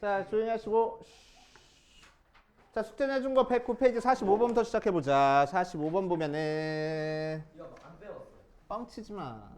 자, 조용히 하시고. 자, 숙제 내준 거 109페이지 45번부터 시작해보자. 45번 보면은 이거 안 배웠어. 뻥치지 마.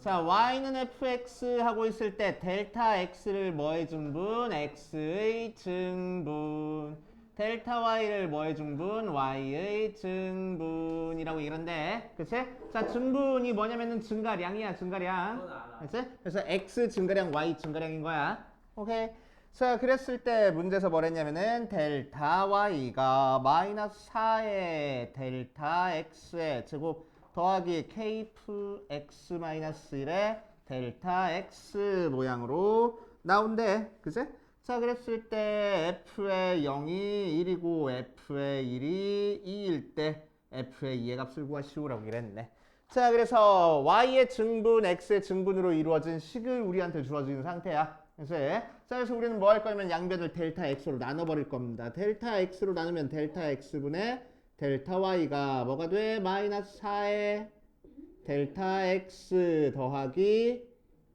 자, y는 fx 하고 있을 때 델타 x를 뭐의 증분? x의 증분. 델타 y를 뭐의 증분? y의 증분이라고 이런데, 그치? 자, 증분이 뭐냐면은 증가량이야, 증가량. 그건 알아. 그치? 그래서 x 증가량, y 증가량인 거야. 오케이. 자, 그랬을 때 문제에서 뭐랬냐면은 델타 y가 마이너스 4의 델타 x의 제곱 더하기 kx-1의 델타 x 모양으로 나온대. 그치? 자, 그랬을 때 f의 0이 1이고 f의 1이 2일 때 f의 2의 값을 구하시오라고 이랬네. 자, 그래서 y의 증분, x의 증분으로 이루어진 식을 우리한테 주어진 상태야. 그래서 우리는 뭐 할 거냐면 양변을 델타 x로 나눠버릴 겁니다. 델타 x로 나누면 델타 x분의 델타 y가 뭐가 돼? 마이너스 4의 델타 x 더하기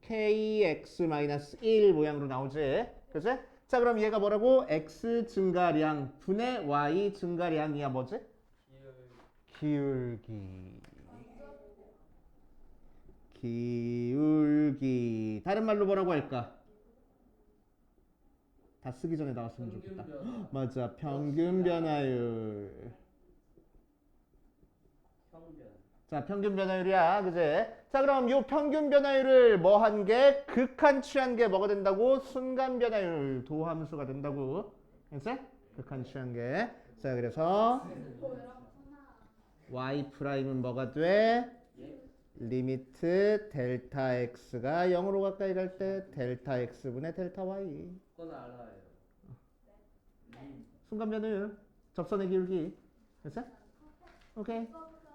kx 마이너스 1 모양으로 나오지. 그치? 자, 그럼 얘가 뭐라고? x 증가량 분의 y 증가량이야 뭐지? 기울기. 기울기. 다른 말로 뭐라고 할까? 다 쓰기 전에 나왔으면 좋겠다. 헉, 맞아. 평균 변화율. 자, 평균 변화율이야. 그제? 자, 그럼 요 평균 변화율을 뭐 한 게? 극한 취한 게 뭐가 된다고? 순간 변화율 도함수가 된다고. 그치? 극한 취한 게. 자, 그래서 y 프라임은 뭐가 돼? 리미트 델타 x가 0으로 가까이 갈 때 델타 x분의 델타 y. 그건 알아요. 순간 변화율. 접선의 기울기. 됐어? 오케이.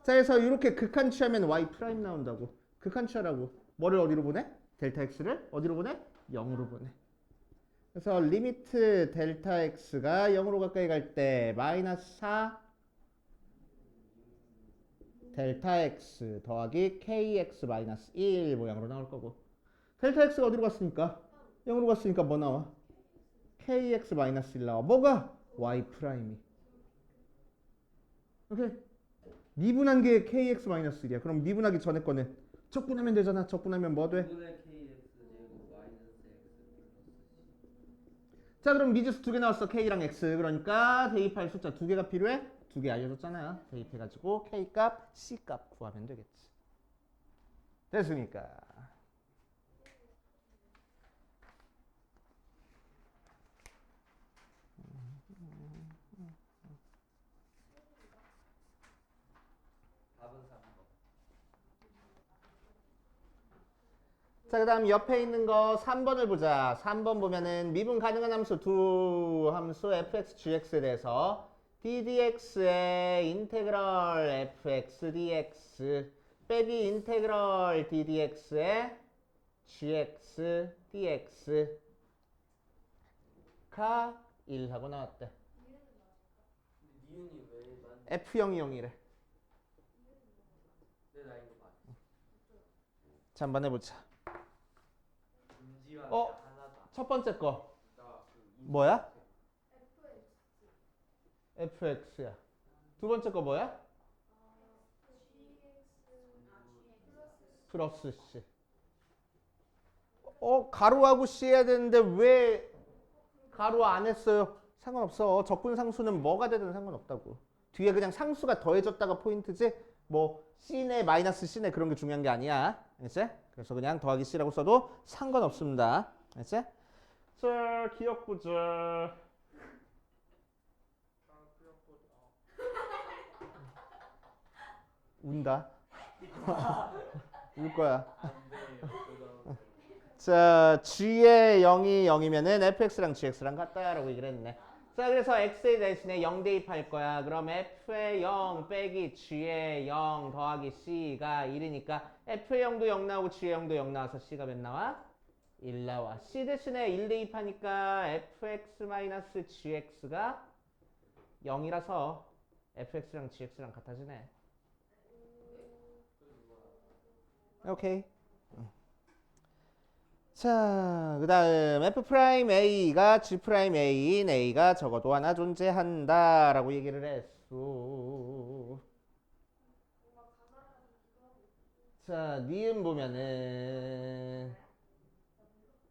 자, 그래서 이렇게 극한 취하면 y 프라임 나온다고. 극한 취하라고. 뭐를 어디로 보내? 델타 x를 어디로 보내? 0으로 보내. 그래서 리미트 델타 x가 0으로 가까이 갈 때 마이너스 4 델타 x 더하기 kx 마이너스 1 모양으로 나올 거고. 델타 x가 어디로 갔으니까? 0으로 갔으니까 뭐 나와? kx 마이너스 1 나와. 뭐가? y 프라임이. 오케이. 미분한 게 kx 마이너스 1이야. 그럼 미분하기 전에 거는 적분하면 되잖아. 적분하면 뭐 돼? 자, 그럼 미지수 두 개 나왔어. k랑 x. 그러니까 대입할 숫자 두 개가 필요해? 두 개 알려줬잖아요. 대입해가지고 k 값, c 값 구하면 되겠지. 됐습니까? 자, 그 다음 옆에 있는 거 3번을 보자. 3번 보면은 미분 가능한 함수 두 함수 fx, gx에 대해서 ddx의 인테그럴 fx dx 빼기 인테그럴 ddx의 gx dx가 1하고 나왔대. f0이 0이래. 자, 한번 해보자. 첫 번째 거 뭐야? fx야. 두 번째 거 뭐야? 플러스 c. 가로하고 c 해야 되는데 왜 가로 안 했어요? 상관없어. 적분상수는 뭐가 되든 상관없다고. 뒤에 그냥 상수가 더해졌다가 포인트지 뭐 c네 마이너스 c네 그런 게 중요한 게 아니야. 알겠지? 그래서 그냥 더하기 c라고 써도 상관없습니다. 알겠지? 자, 기억 보자. 운다. 울 거야. 자, g의 0이 0이면은 fx랑 gx랑 같다라고 얘기를 했네. 자, 그래서 x에 대신에 0 대입할 거야. 그럼 f의 0 빼기 g의 0 더하기 c가 1이니까 f의 0도 0 나오고 g의 0도 0 나와서 c가 몇 나와? 1 나와. c 대신에 1 대입하니까 fx-gx가 0이라서 fx랑 gx랑 같아지네. 오케이. 자, 그 다음 F'A가 G'A인 A가 적어도 하나 존재한다 라고 얘기를 했어. 자, 니은 보면은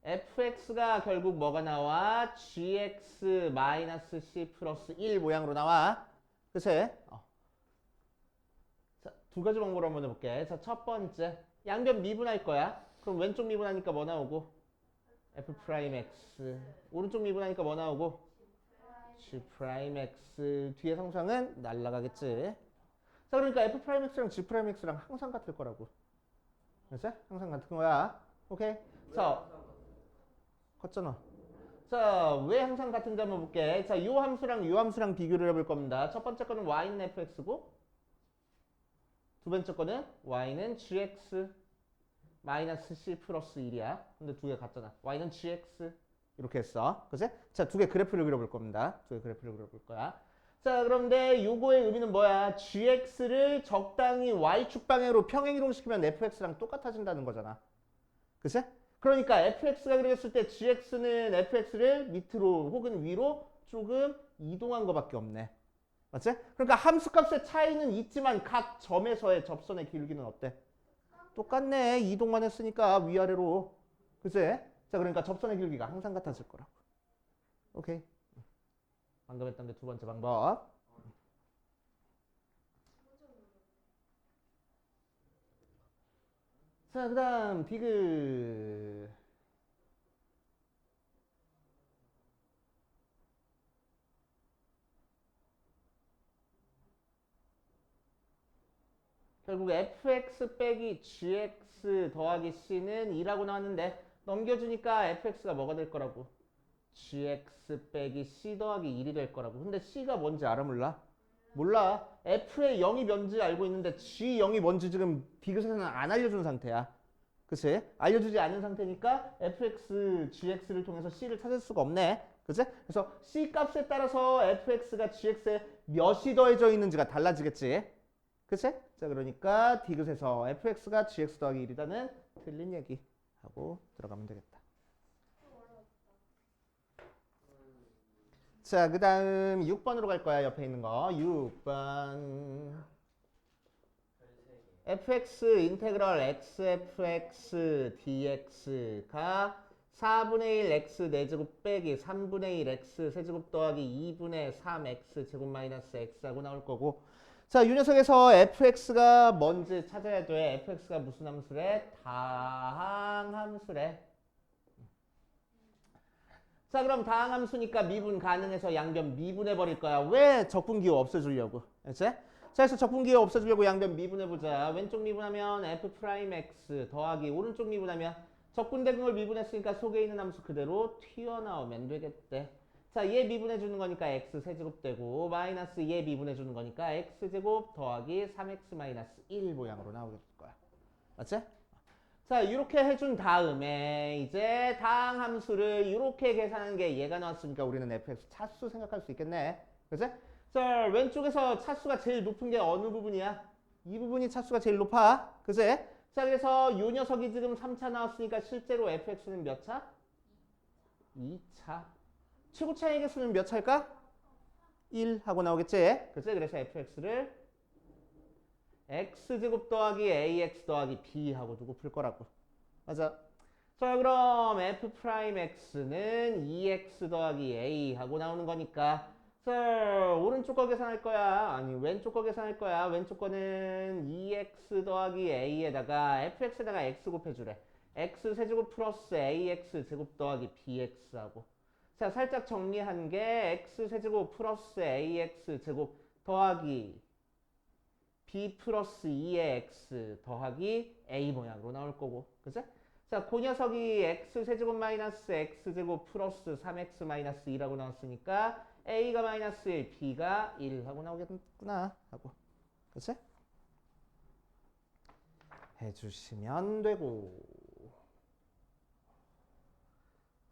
fx가 결국 뭐가 나와? gx 마이너스 c 플러스 1 모양으로 나와. 그치? 자, 두 가지 방법으로 한번 해볼게. 자, 첫 번째. 양변 미분할 거야. 그럼 왼쪽 미분하니까 뭐 나오고? f'x. 오른쪽 미분하니까 뭐 나오고? g'x. 뒤에 상수항은 날라가겠지. 자, 그러니까 f'x랑 g'x랑 항상 같을 거라고. 그치? 항상 같은 거야. 오케이? 자, 컸잖아. 자, 왜 항상 같은지 한번 볼게. 자, 요 함수랑 요 함수랑 비교를 해볼 겁니다. 첫 번째 거는 y는 fx고 두 번째 거는 y는 gx 마이너스 c 플러스 1이야. 근데 두 개 같잖아. y는 gx 이렇게 했어. 그치? 자, 두 개 그래프를 그려볼 겁니다. 두 개 그래프를 그려볼 거야. 자, 그런데 요거의 의미는 뭐야? gx를 적당히 y축 방향으로 평행이동시키면 fx랑 똑같아진다는 거잖아. 그치? 그러니까 fx가 그려졌을 때 gx는 fx를 밑으로 혹은 위로 조금 이동한 것밖에 없네. 맞지? 그러니까 함수값의 차이는 있지만 각 점에서의 접선의 길기는 어때? 똑같네. 이동만 했으니까 위아래로. 그치? 자, 그러니까 접선의 길기가 항상 같아질 거라고. 오케이. 방금 했던 게 두 번째 방법. 자, 그 다음 디귿. 결국 fx 빼기 gx 더하기 c는 2라고 나왔는데 넘겨주니까 fx가 뭐가 될 거라고? gx 빼기 c 더하기 1이 될 거라고. 근데 c가 뭔지 알아 몰라? 몰라. f의 0이 뭔지 알고 있는데 g 0이 뭔지 지금 디귿에서는 안 알려준 상태야. 그치? 알려주지 않은 상태니까 fx, gx를 통해서 c를 찾을 수가 없네. 그치? 그래서 c 값에 따라서 fx가 gx에 몇이 더해져 있는지가 달라지겠지. 그치? 자, 그러니까 디귿에서 fx가 gx 더하기 1이라는 틀린 얘기 하고 들어가면 되겠다. 자, 그 다음 6번으로 갈 거야. 옆에 있는 거. 6번. fx 인테그럴 xfx dx가 4분의 1 x 4제곱 빼기 3분의 1 x 세제곱 더하기 2분의 3 x 제곱 마이너스 x하고 나올 거고. 자, 이 녀석에서 fx가 뭔지 찾아야 돼. fx가 무슨 함수래? 다항함수래. 자, 그럼 다항함수니까 미분 가능해서 양변 미분해 버릴 거야. 왜? 적분기호 없애주려고. 그치? 자, 그래서 적분기호 없애주려고 양변 미분해보자. 왼쪽 미분하면 f'x 더하기 오른쪽 미분하면 적분된 걸 미분했으니까 속에 있는 함수 그대로 튀어나오면 되겠대. 자, 얘 미분해주는 거니까 x 세제곱 되고 마이너스 얘 미분해주는 거니까 x제곱 더하기 3x 마이너스 1 모양으로 나오게 될 거야. 맞지? 자, 이렇게 해준 다음에 이제 다항 함수를 이렇게 계산하는 게 얘가 나왔으니까 우리는 fx 차수 생각할 수 있겠네. 그치? 자, 왼쪽에서 차수가 제일 높은 게 어느 부분이야? 이 부분이 차수가 제일 높아. 그치? 자, 그래서 이 녀석이 지금 3차 나왔으니까 실제로 fx는 몇 차? 2차. 최고차의 개수는 몇 차일까? 1 하고 나오겠지? 그치? 그래서 fx를 x제곱 더하기 ax 더하기 b 하고 두고 풀 거라고. 맞아. 자, 그럼 f'x는 2x 더하기 a 하고 나오는 거니까 자, 오른쪽 거 계산할 거야. 아니, 왼쪽 거 계산할 거야. 왼쪽 거는 2x 더하기 a에다가 fx에다가 x 곱해주래. x 세제곱 플러스 ax 제곱 더하기 bx 하고. 자, 살짝 정리한 게 x 세제곱 플러스 ax 제곱 더하기 b 플러스 2의 x 더하기 a 모양으로 나올 거고. 그치? 자, 그 녀석이 x 세제곱 마이너스 x제곱 플러스 3x 마이너스 2라고 나왔으니까 a가 마이너스 1, b가 1 하고 나오겠구나 하고. 그치? 해주시면 되고.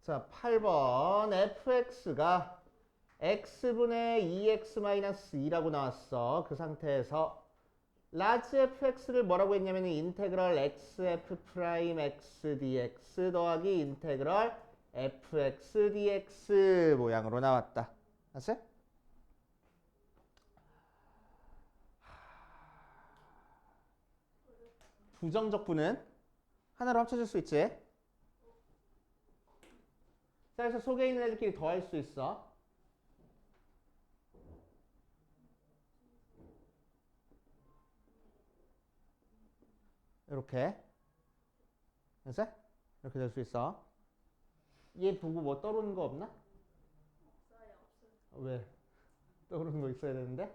자, 8번 fx가 x분의 2x 마이너스 2라고 나왔어. 그 상태에서 라지 fx를 뭐라고 했냐면 인테그럴 xf 프라임 x dx 더하기 인테그럴 fx dx 모양으로 나왔다. 알았어요? 부정적분은 하나로 합쳐질 수 있지. 자, 그래서 속에 있는 애들끼리 더할 수 있어. 이렇게. 됐어? 이렇게 될 수 있어. 얘 보고 뭐 떠오르는 거 없나? 왜? 떠오르는 거 있어야 되는데?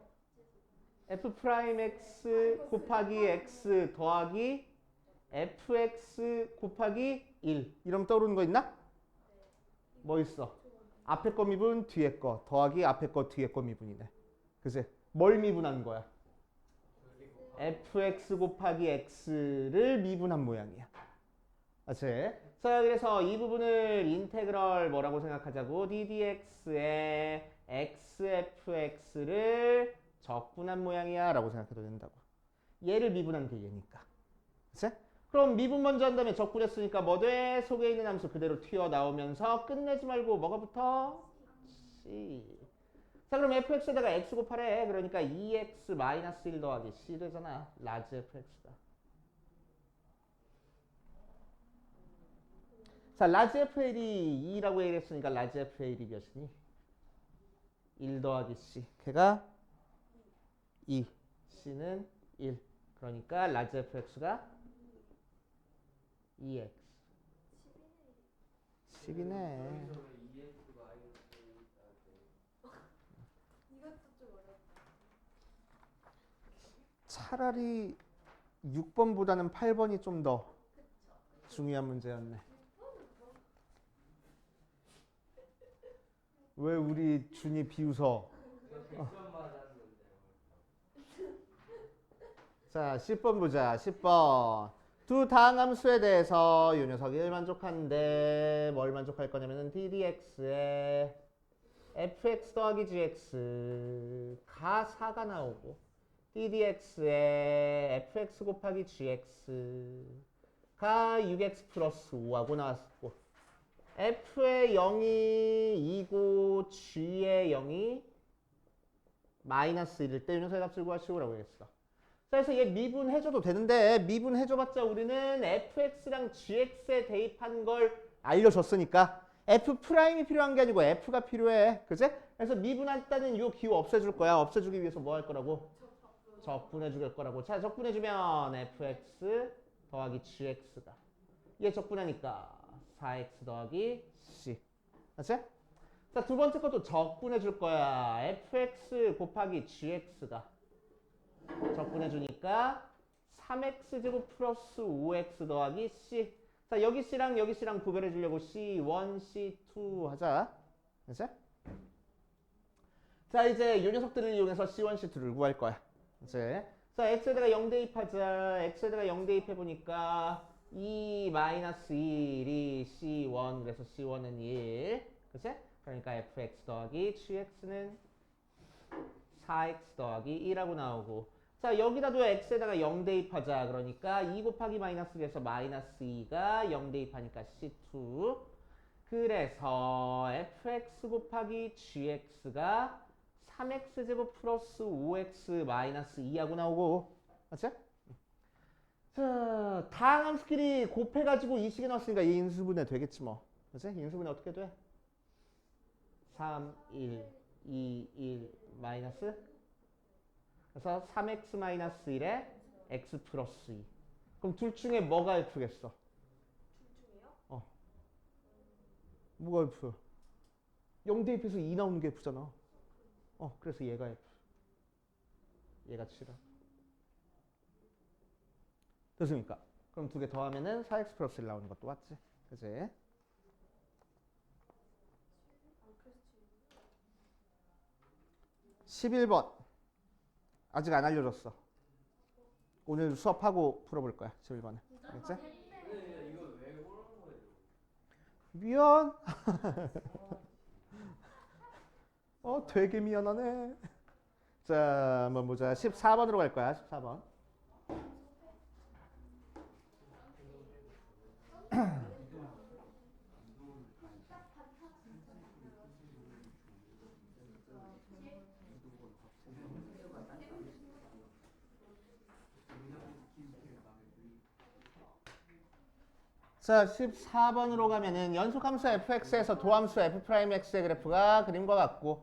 f 프라임 x 곱하기 x 더하기 fx 곱하기 1 이러면 떠오르는 거 있나? 뭐 있어? 앞에 거 미분 뒤에 거 더하기 앞에 거 뒤에 거 미분이네. 그치? 뭘 미분한 거야? fx 곱하기 x를 미분한 모양이야. 그치? 자, 그래서 이 부분을 인테그럴 뭐라고 생각하자고? ddx의 xfx를 적분한 모양이야 라고 생각해도 된다고. 얘를 미분한 게 얘니까. 그치? 그럼 미분 먼저 한 다음에 적분했으니까 뭐 돼? 속에 있는 함수 그대로 튀어나오면서 끝내지 말고 뭐가 붙어? C. 자, 그럼 fx에다가 x 곱하래. 그러니까 2x-1 더하기 c 되잖아. 라지 fx가. 자, 라지 FL이 2라고 얘기했으니까 라지 FL이 몇이니? 1 더하기 c. 걔가 2. c는 1. 그러니까 라지 fx가 2x. 10이네. 차라리 6번보다는 8번이 좀 더 중요한 문제였네. 왜 우리 준이 비웃어? 자, 10번 보자. 10번. 두 다항함수에 대해서 이 녀석이 만족하는데 뭘 만족할 거냐면은 ddx에 fx 더하기 gx가 4가 나오고 ddx에 fx 곱하기 gx가 6x 플러스 5하고 나왔고 f의 0이 2고 g의 0이 마이너스 1일 때 이 녀석의 값을 구하시오라고 했어. 그래서 얘 미분해줘도 되는데 미분해줘봤자 우리는 fx랑 gx에 대입한 걸 알려줬으니까 f 프라임이 필요한 게 아니고 f가 필요해. 그지? 그래서 미분했다는 이 기호 없애줄 거야. 없애주기 위해서 뭐 할 거라고? 적분해줄 거라고. 자, 적분해주면 fx 더하기 gx가 얘 적분하니까 4x 더하기 c. 맞지? 자, 두 번째 것도 적분해줄 거야. fx 곱하기 gx가 적분해주니까 3x제곱 플러스 5x 더하기 c. 자, 여기 c랑 여기 c랑 구별해주려고 c1, c2 하자. 됐지? 자, 이제 이 녀석들을 이용해서 c1, c2를 구할 거야. 이제 자, x에다가 0 대입하자. x에다가 0 대입해보니까 2-1이 c1 그래서 c1은 1. 그치? 그러니까 fx 더하기 gx는 4x 더하기 2라고 나오고 자, 여기다도 x에다가 0 대입하자. 그러니까 2 곱하기 마이너스 에서 마이너스 2가 0 대입하니까 c2. 그래서 fx 곱하기 gx가 3x제곱 플러스 5x 마이너스 2하고 나오고 맞지? 자, 다항함수끼리 곱해가지고 이 식이 나왔으니까 이 인수분해 되겠지 뭐. 그치? 인수분해 어떻게 돼? 3, 1, 2, 1 마이너스 그래서 3x 마이너스 1에 x 플러스 2. 그럼 둘 중에 뭐가 F겠어? 둘 중에요? 뭐가 F? 0 대입해서 2 나오는 게 F잖아. 그래서 얘가 F. 얘가 7이야. 됐습니까? 그럼 두 개 더하면은 4x 플러스 1 나오는 것도 맞지? 그치? 11번. 아직 안 알려줬어. 오늘 수업하고 풀어볼 거야. 11번은. 알겠지? 미안. 되게 미안하네. 자, 한번 보자. 14번으로 갈 거야. 14번. 자, 14번으로 가면은 연속함수 fx에서 도함수 f'x의 그래프가 그림과 같고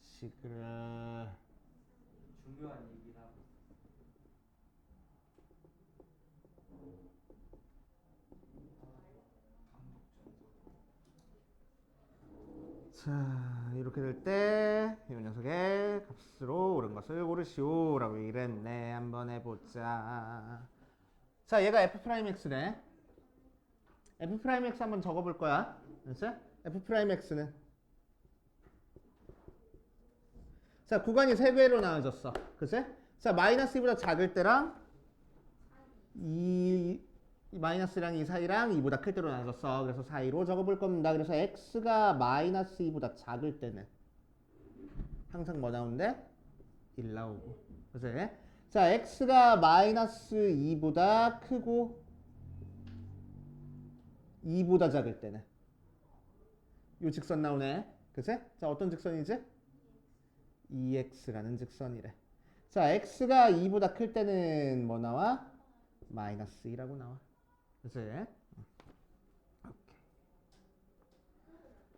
시끄러. 중요한 얘기를 하고 자, 이렇게 될 때 이 녀석의 값으로 옳은 것을 고르시오 라고 얘기를 했네. 한번 해보자. 자, 얘가 f'x네. f'x 한번 적어볼 거야. 알았지? f'x는 자, 구간이 세 개로 나눠졌어. 그치? 자, 마이너스 2보다 작을 때랑 마이너스랑 2 사이랑 2보다 클 때로 나눠졌어. 그래서 사이로 적어볼 겁니다. 그래서 x가 마이너스 2보다 작을 때는 항상 뭐 나오는데? 1 나오고. 그치? 자, x가 마이너스 2보다 크고 2보다 작을 때는 요 직선 나오네. 그치? 자, 어떤 직선이지? 2x라는 직선이래. 자, x가 2보다 클 때는 뭐 나와? 마이너스 2라고 나와. 그치? 오케이.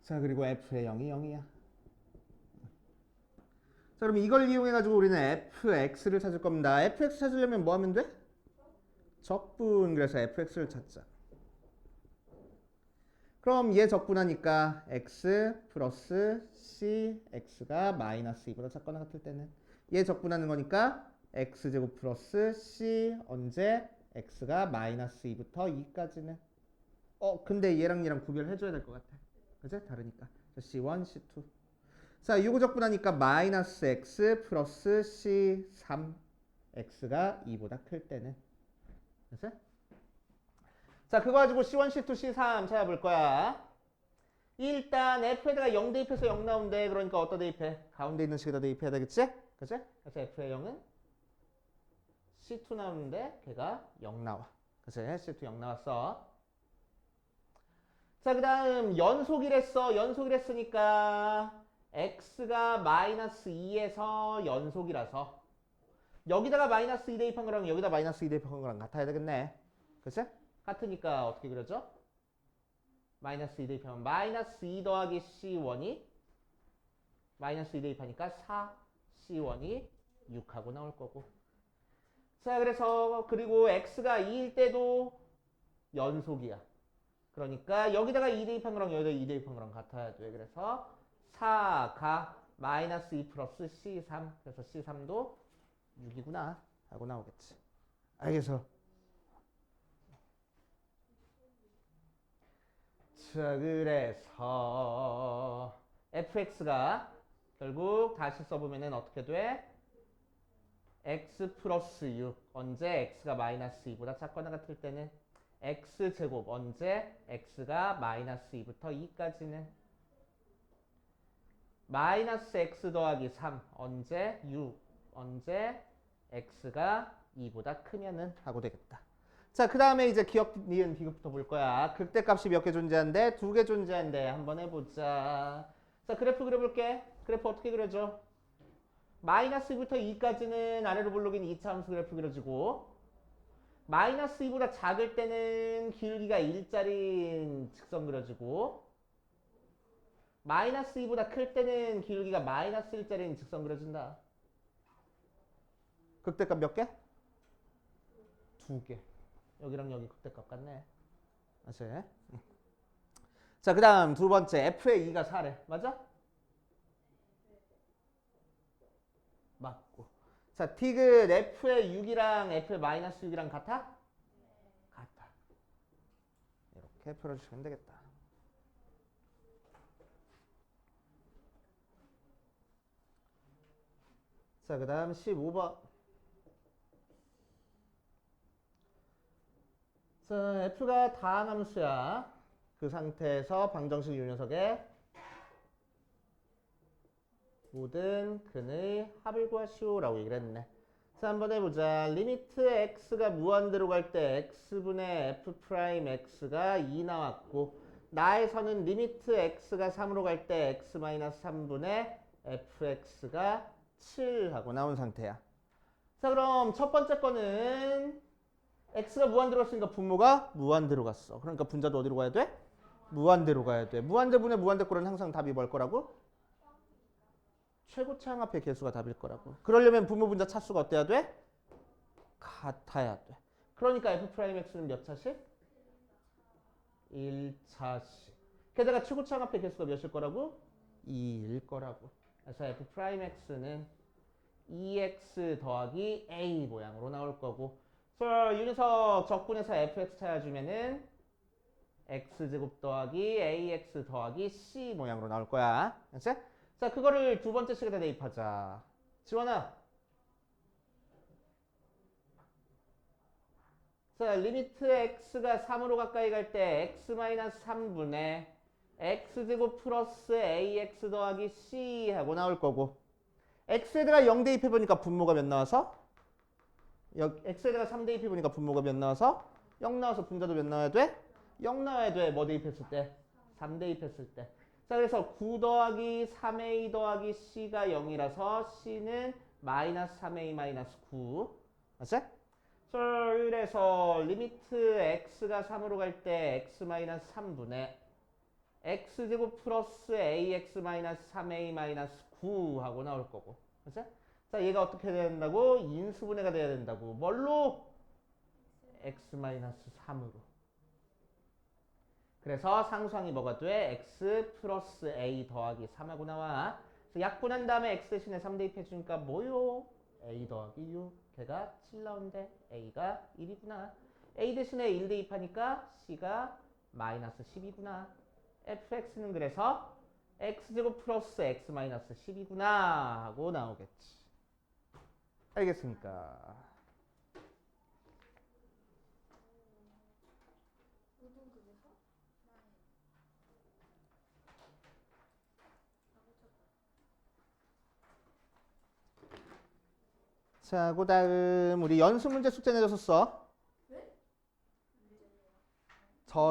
자, 그리고 f의 0이 0이야. 자, 그럼 이걸 이용해가지고 우리는 fx를 찾을 겁니다. fx 찾으려면 뭐 하면 돼? 적분. 그래서 fx를 찾자. 그럼 얘 적분하니까 x 플러스 c x가 마이너스 2보다 작거나 같을 때는 얘 적분하는 거니까 x제곱 플러스 c 언제 x가 마이너스 2부터 2까지는 근데 얘랑 구별해줘야 될 것 같아. 그치? 다르니까. c1, c2. 자, 요거 적분하니까 마이너스 x 플러스 c3 x가 2보다 클 때는. 그치? 자, 그거 가지고 c1, c2, c3 찾아볼 거야. 일단 f에다가 0 대입해서 0 나온대. 그러니까 어디다 대입해? 가운데 있는 식에다 대입해야 되겠지? 그치? 그래서 f의 0은 c2 나오는데 걔가 0 나와. 그치? c2 0 나왔어. 자, 그 다음 연속이랬어. 연속이랬으니까 x가 마이너스 2에서 연속이라서 여기다가 마이너스 2 대입한 거랑 여기다 마이너스 2 대입한 거랑 같아야 되겠네. 그치? 같으니까 어떻게 그려져? 마이너스 2 대입하면 마이너스 2 더하기 c1이 마이너스 2 대입하니까 4c1이 6하고 나올 거고. 자, 그래서 그리고 x가 2일 때도 연속이야. 그러니까 여기다가 2 대입한 거랑 여기다 2 대입한 거랑 같아야 돼. 그래서 4가 마이너스 2 플러스 c3. 그래서 c3도 6이구나 하고 나오겠지. 알겠어? 자, 그래서 fx가 결국 다시 써보면은 어떻게 돼? x 플러스 6 언제 x가 마이너스 2보다 작거나 같을 때는 x제곱 언제 x가 마이너스 2부터 2까지는 마이너스 x 더하기 3 언제 6 언제 x가 2보다 크면은 하고 되겠다. 자, 그 다음에 이제 기억, 니은, 비급부터 볼 거야. 극대값이 몇 개 존재한대? 2개 존재한대. 한번 해보자. 자, 그래프 그려볼게. 그래프 어떻게 그려져? 마이너스 2부터 2까지는 아래로 볼록인 2차 함수 그래프 그려지고 마이너스 2보다 작을 때는 길기가 1짜리인 직선 그려지고 마이너스 2보다 클 때는 길기가 마이너스 1짜리인 직선 그려진다. 극대값 몇 개? 2개. 여기랑 여기 극대값 같네. 맞지? 자, 그 다음 두 번째 f의 2가 4래. 맞아? 맞고. 자, 디귿 f의 6이랑 f의 마이너스 6이랑 같아? 같아. 이렇게 풀어주시면 되겠다. 자, 그 다음 15번. 자, f가 다함수야. 그 상태에서 방정식 요 녀석의 모든 근의 합을 구하시오 라고 얘기를 했네. 자, 한번 해보자. 리미트 x가 무한대로 갈 때 x분의 f 프라임 x가 2 나왔고 나에서는 리미트 x가 3으로 갈 때 x-3분의 fx가 7하고 나온 상태야. 자, 그럼 첫 번째 거는 x가 무한대로 갔으니까 분모가 무한대로 갔어. 그러니까 분자도 어디로 가야 돼? 무한대로 가야 돼. 무한대분의 무한대꼴은 항상 답이 뭘 거라고? 최고차항 앞에 개수가 답일 거라고. 그러려면 분모 분자 차수가 어때야 돼? 같아야 돼. 그러니까 f'x는 몇 차씩? 1차씩. 게다가 최고차항 앞에 개수가 몇일 거라고? 2일 거라고. 그래서 f'x는 2x 더하기 a 모양으로 나올 거고. 그래서 윤희석 적분해서 fx 찾아주면은 x제곱 더하기 ax 더하기 c 모양으로 나올 거야. 알았지? 자, 그거를 두 번째 식에다 대입하자. 지원아. 자, 리미트 x가 3으로 가까이 갈 때 x-3분의 x제곱 플러스 ax 더하기 c 하고 나올 거고, x에다가 0 대입해보니까 분모가 몇 나와서? x에다가 3 대입해보니까 분모가 몇 나와서? 0 나와서 분자도 몇 나와야 돼? 0 나와야 돼. 뭐 대입했을 때? 3 대입했을 때. 자, 그래서 9 더하기 3a 더하기 c가 0이라서 c는 마이너스 3a 마이너스 9. 맞지? 그래서 리미트 x가 3으로 갈 때 x-3분의 x제곱 플러스 ax 마이너스 3a 마이너스 9 하고 나올 거고. 맞지? 자, 얘가 어떻게 돼야 된다고? 인수분해가 돼야 된다고. 뭘로? x-3으로. 그래서 상수항이 뭐가 돼? x 플러스 a 더하기 3하고 나와. 그래서 약분한 다음에 x 대신에 3 대입해주니까 뭐요? a 더하기 6. 걔가 7 나오는데 a가 1이구나. a 대신에 1 대입하니까 c가 마이너스 10이구나. fx는 그래서 x제곱 플러스 x 마이너스 10이구나 하고 나오겠지. 알겠습니까? 자, 그 다음 우리 연습 문제 숙제 내줬었어.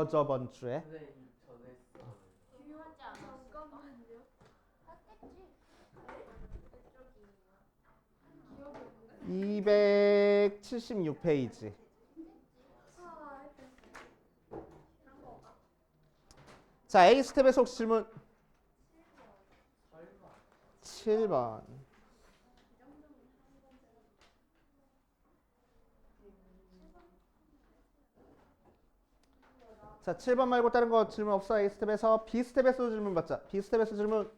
저번 주에. 선생님 저도 했어요. 중요하지 않아. 잠깐만요. 했겠지. 기억이 없는데. 276페이지. 자, A 스텝에서 혹시 질문? 설마 7번. 자, 7번 말고 다른 거 질문 없어? A 스텝에서. B 스텝에서 질문 받자. B 스텝에서 질문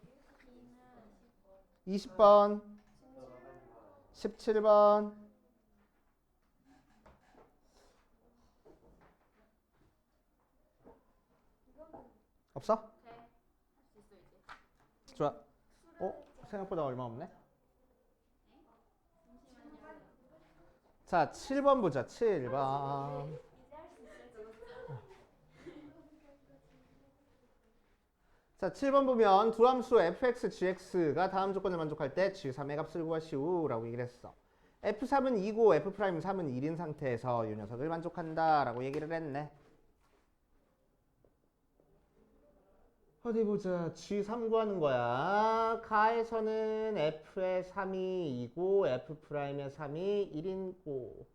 20번, 17번. 없어? 돼. 할 수 있어 이제. 좋아. 생각보다 얼마 없네. 자, 7번 보자. 7번. 자, 7번 보면 두 함수 fx, gx가 다음 조건을 만족할 때 g3의 값을 구하시오 라고 얘기를 했어. f3은 2고 f'3은 1인 상태에서 이 녀석을 만족한다 라고 얘기를 했네. 어디 보자. g3 구하는 거야. 가에서는 f의 3이 2고 f'의 3이 1이고,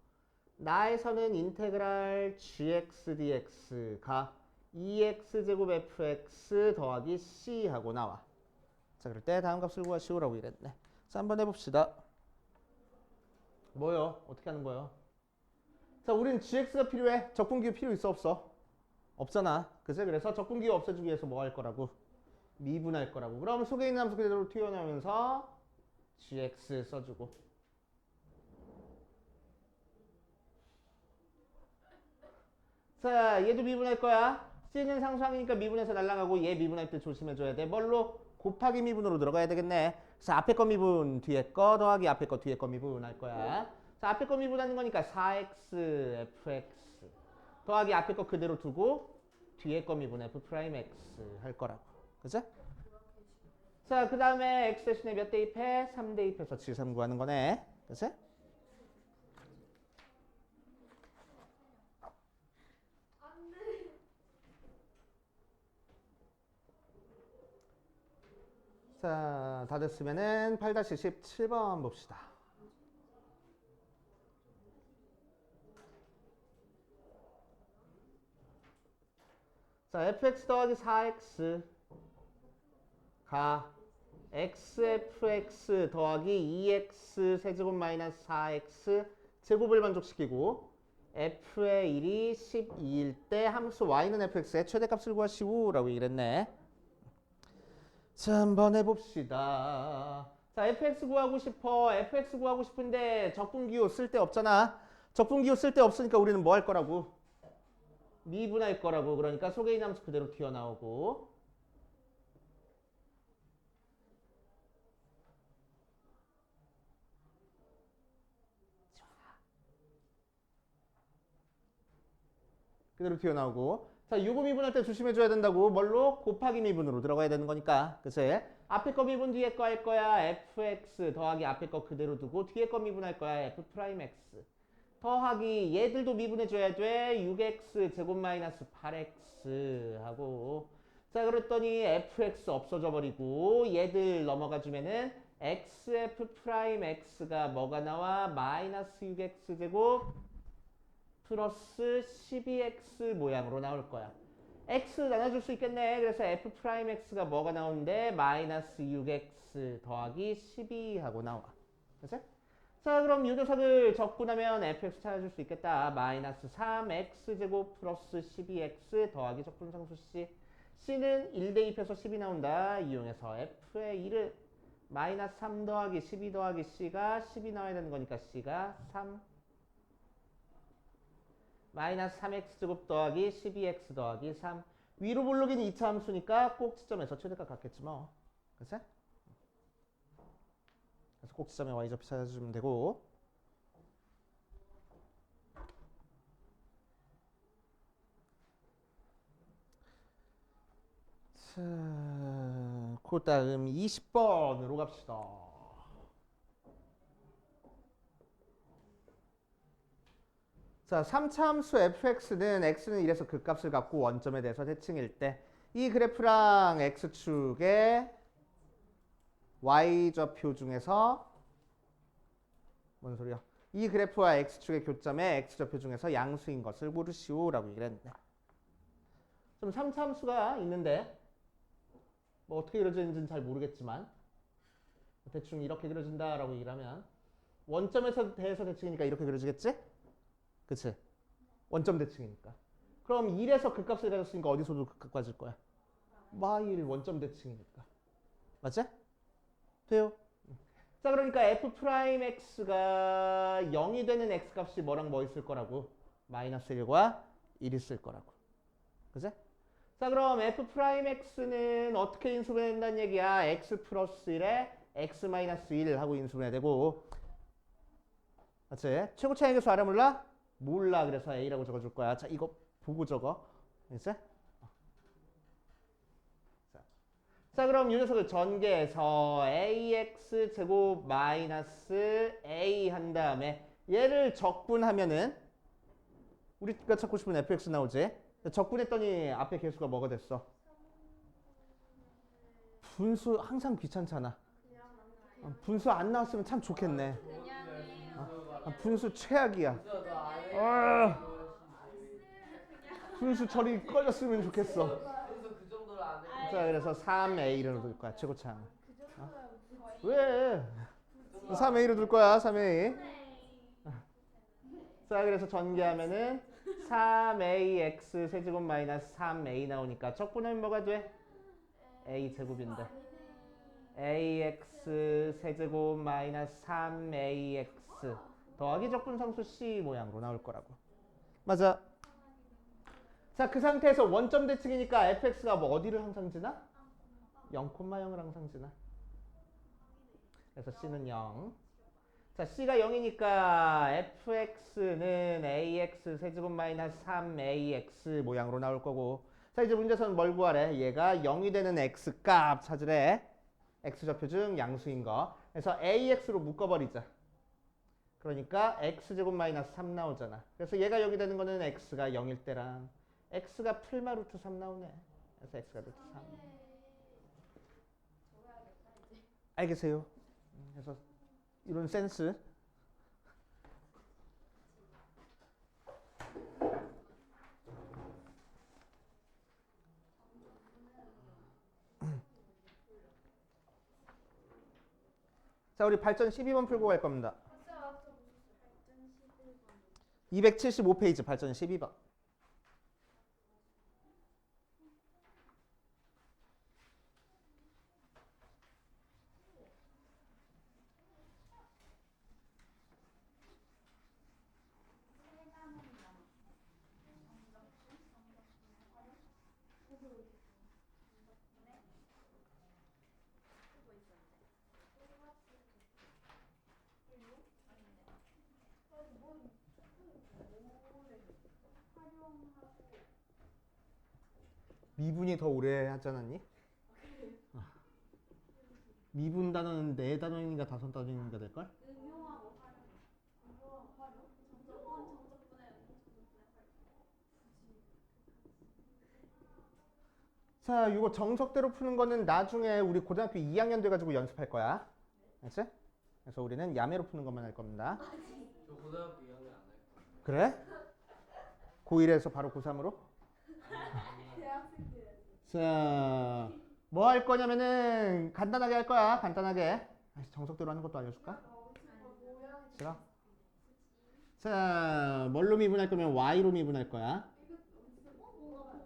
나에서는 인테그랄 gx dx가 2x제곱 fx 더하기 c 하고 나와. 자, 그럴 때 다음 값을 구하시오라고 이랬네. 자, 한번 해봅시다. 뭐요? 어떻게 하는 거요? 자, 우린 gx가 필요해. 적분기호 필요 있어 없어? 없잖아. 그치? 그래서 적분기호 없애주기 위해서 뭐 할 거라고? 미분할 거라고. 그럼 속에 있는 함수 그대로 튀어나오면서 gx 써주고. 자, 얘도 미분할 거야. c는 상수항이니까 미분해서 날아가고, 얘 미분할 때 조심해줘야 돼. 뭘로? 곱하기 미분으로 들어가야 되겠네. 그래서 앞에 거 미분, 뒤에 거 더하기 앞에 거, 뒤에 거 미분할 거야. 자, 앞에 거 미분하는 거니까 4x fx 더하기 앞에 거 그대로 두고 뒤에 거 미분 f'x 할 거라고. 그치? 자, 그 다음에 x 대신에 몇 대입해? 3 대입해서 g3 구하는 거네. 그치? 자, 다 됐으면은 8-17번 봅시다. 자, fx 더하기 4x 가 xfx 더하기 2x 세제곱 마이너스 4x 제곱을 만족시키고 f의 1이 12일 때 함수 y는 fx의 최대값을 구하시오 라고 얘기를 했네. 자, 한번 해봅시다. 자, fx 구하고 싶어. fx 구하고 싶은데 적분기호 쓸데 없잖아. 적분기호 쓸데 없으니까 우리는 뭐 할 거라고? 미분할 거라고. 그러니까 속에 있는 함수 그대로 튀어나오고. 그대로 튀어나오고. 자, 요거 미분할 때 조심해줘야 된다고. 뭘로? 곱하기 미분으로 들어가야 되는 거니까. 그치? 앞에 거 미분 뒤에 거 할 거야. fx 더하기 앞에 거 그대로 두고 뒤에 거 미분할 거야. f'x 더하기 얘들도 미분해줘야 돼. 6x 제곱 마이너스 8x 하고. 자, 그랬더니 fx 없어져 버리고 얘들 넘어가 주면은 xf'x가 뭐가 나와? 마이너스 6x 제곱 플러스 12x 모양으로 나올 거야. x 나눠줄 수 있겠네. 그래서 f'x가 뭐가 나오는데 마이너스 6x 더하기 12하고 나와. 그치? 자, 그럼 이 녀석을 적분하면 fx 찾아줄 수 있겠다. 마이너스 3x 제곱 플러스 12x 더하기 적분상수 c. c는 1 대입해서 10이 나온다. 이용해서 f의 1을 마이너스 3 더하기 12 더하기 c가 10이 나와야 되는 거니까 c가 3 마이너스 3x 제곱 더하기 12x 더하기 3. 위로 볼록이는 2차 함수니까 꼭지점에서 최대값 같겠지 뭐. 그치? 그래서 꼭지점에 y좌표 찾아주면 되고. 자, 그 다음 20번으로 갑시다. 자, 3차 함수 fx는 x는 1에서 그 값을 갖고 원점에 대해서 대칭일 때 이 그래프랑 x축의 y좌표 중에서 뭔 소리야? 이 그래프와 x축의 교점의 x좌표 중에서 양수인 것을 고르시오 라고 얘기를 했는데, 좀 3차 함수가 있는데 뭐 어떻게 그려지는지는 잘 모르겠지만 대충 이렇게 그려진다라고 얘기를 하면 원점에서 대해서 대칭이니까 이렇게 그려지겠지? 그치? 원점 대칭이니까. 그럼 1에서 그 값을 가졌으니까 어디서도 그 값 가질 거야? y1 원점 대칭이니까. 맞지? 돼요? 자, 그러니까 f'x가 0이 되는 x값이 뭐랑 뭐 있을 거라고? 마이너스 1과 1 있을 거라고. 그치? 자, 그럼 f'x는 어떻게 인수분해된다는 얘기야? x 플러스 1에 x 마이너스 1 하고 인수분해 되고. 맞지? 최고 차이 계수 알아 몰라? 몰라. 그래서 a라고 적어줄 거야. 자, 이거 보고 적어. 알겠지? 자, 그럼 이 녀석을 전개해서 ax 제곱 마이너스 a 한 다음에 얘를 적분하면은 우리가 찾고 싶은 fx 나오지? 적분했더니 앞에 계수가 뭐가 됐어? 분수 항상 귀찮잖아. 분수 안 나왔으면 참 좋겠네. 분수 최악이야. 분수 처리 꺼졌으면 좋겠어. 자, 그래서 3a를 둘 거야. 최고차항. 왜? 3a를 둘 거야. 3a. 자, 그래서 전개하면은 3ax 세제곱 마이너스 3a 나오니까 적분하면 뭐가 돼? a 제곱인데 ax 세제곱 마이너스 3ax 더하기 적분상수 c 모양으로 나올 거라고. 맞아. 자, 그 상태에서 원점 대칭이니까 fx가 뭐 어디를 항상 지나? 0,0을 항상 지나. 그래서 c는 0. 자, c가 0이니까 fx는 ax 세제곱 마이너스 3ax 모양으로 나올 거고. 자, 이제 문제에서는 뭘 구하래? 얘가 0이 되는 x 값 찾으래. x좌표 중 양수인 거. 그래서 ax로 묶어버리자. 그러니까 x제곱 마이너스 3 나오잖아. 그래서 얘가 0이 되는 거는 x가 0일 때랑 x가 풀마 루트 3 나오네. 그래서 x가 루트 3. 알겠어요. 그래서 이런 센스. 자, 우리 발전 12번 풀고 갈 겁니다. 275페이지 발전 12번. 미분이 더 오래 하지 않았니? 미분 단어는 4단원인가 5단원인가 될걸? 자, 이거 정석대로 푸는 거는 나중에 우리 고등학교 2학년 돼가지고 연습할 거야. 알지? 그래서 우리는 야매로 푸는 것만 할 겁니다. 저 고등학교 2학년 안 할 거예요. 그래? 고1에서 바로 고3으로? 자, 뭐 할 거냐면은 간단하게 할 거야. 간단하게. 정석대로 하는 것도 알려줄까? 싫어? 자, 뭘로 미분할 거면 y로 미분할 거야.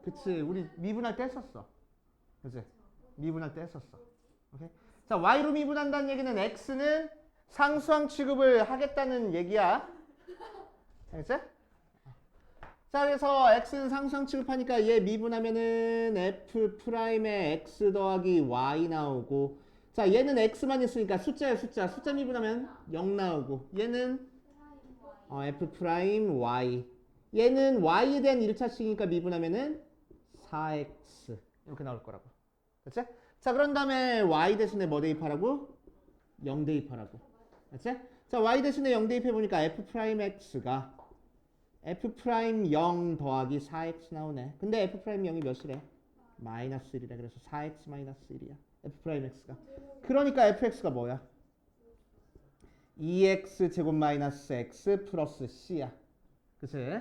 그치, 우리 미분할 때 했었어. 그치? 미분할 때 했었어. 오케이? 자, y로 미분한다는 얘기는 x는 상수항 취급을 하겠다는 얘기야. 알겠지? 자, 그래서 x는 상수항 취급하니까 얘 미분하면은 f 프라임의 x 더하기 y 나오고, 자, 얘는 x만 있으니까 숫자야, 숫자. 숫자 미분하면 0 나오고, 얘는 f 프라임 y. 얘는 y에 대한 1차식이니까 미분하면은 4x 이렇게 나올 거라고. 그치? 자, 그런 다음에 y 대신에 뭐 대입하라고? 0 대입하라고. 그치? 자, y 대신에 0 대입해 보니까 f 프라임 x가 f 프라임 0 더하기 4x 나오네. 근데 f 프라임 0이 몇이래? 마이너스 1이래. 그래서 4x 마이너스 1이야. f 프라임 x가. 그러니까 fx가 뭐야? 2x 제곱 마이너스 x 플러스 c야. 그치?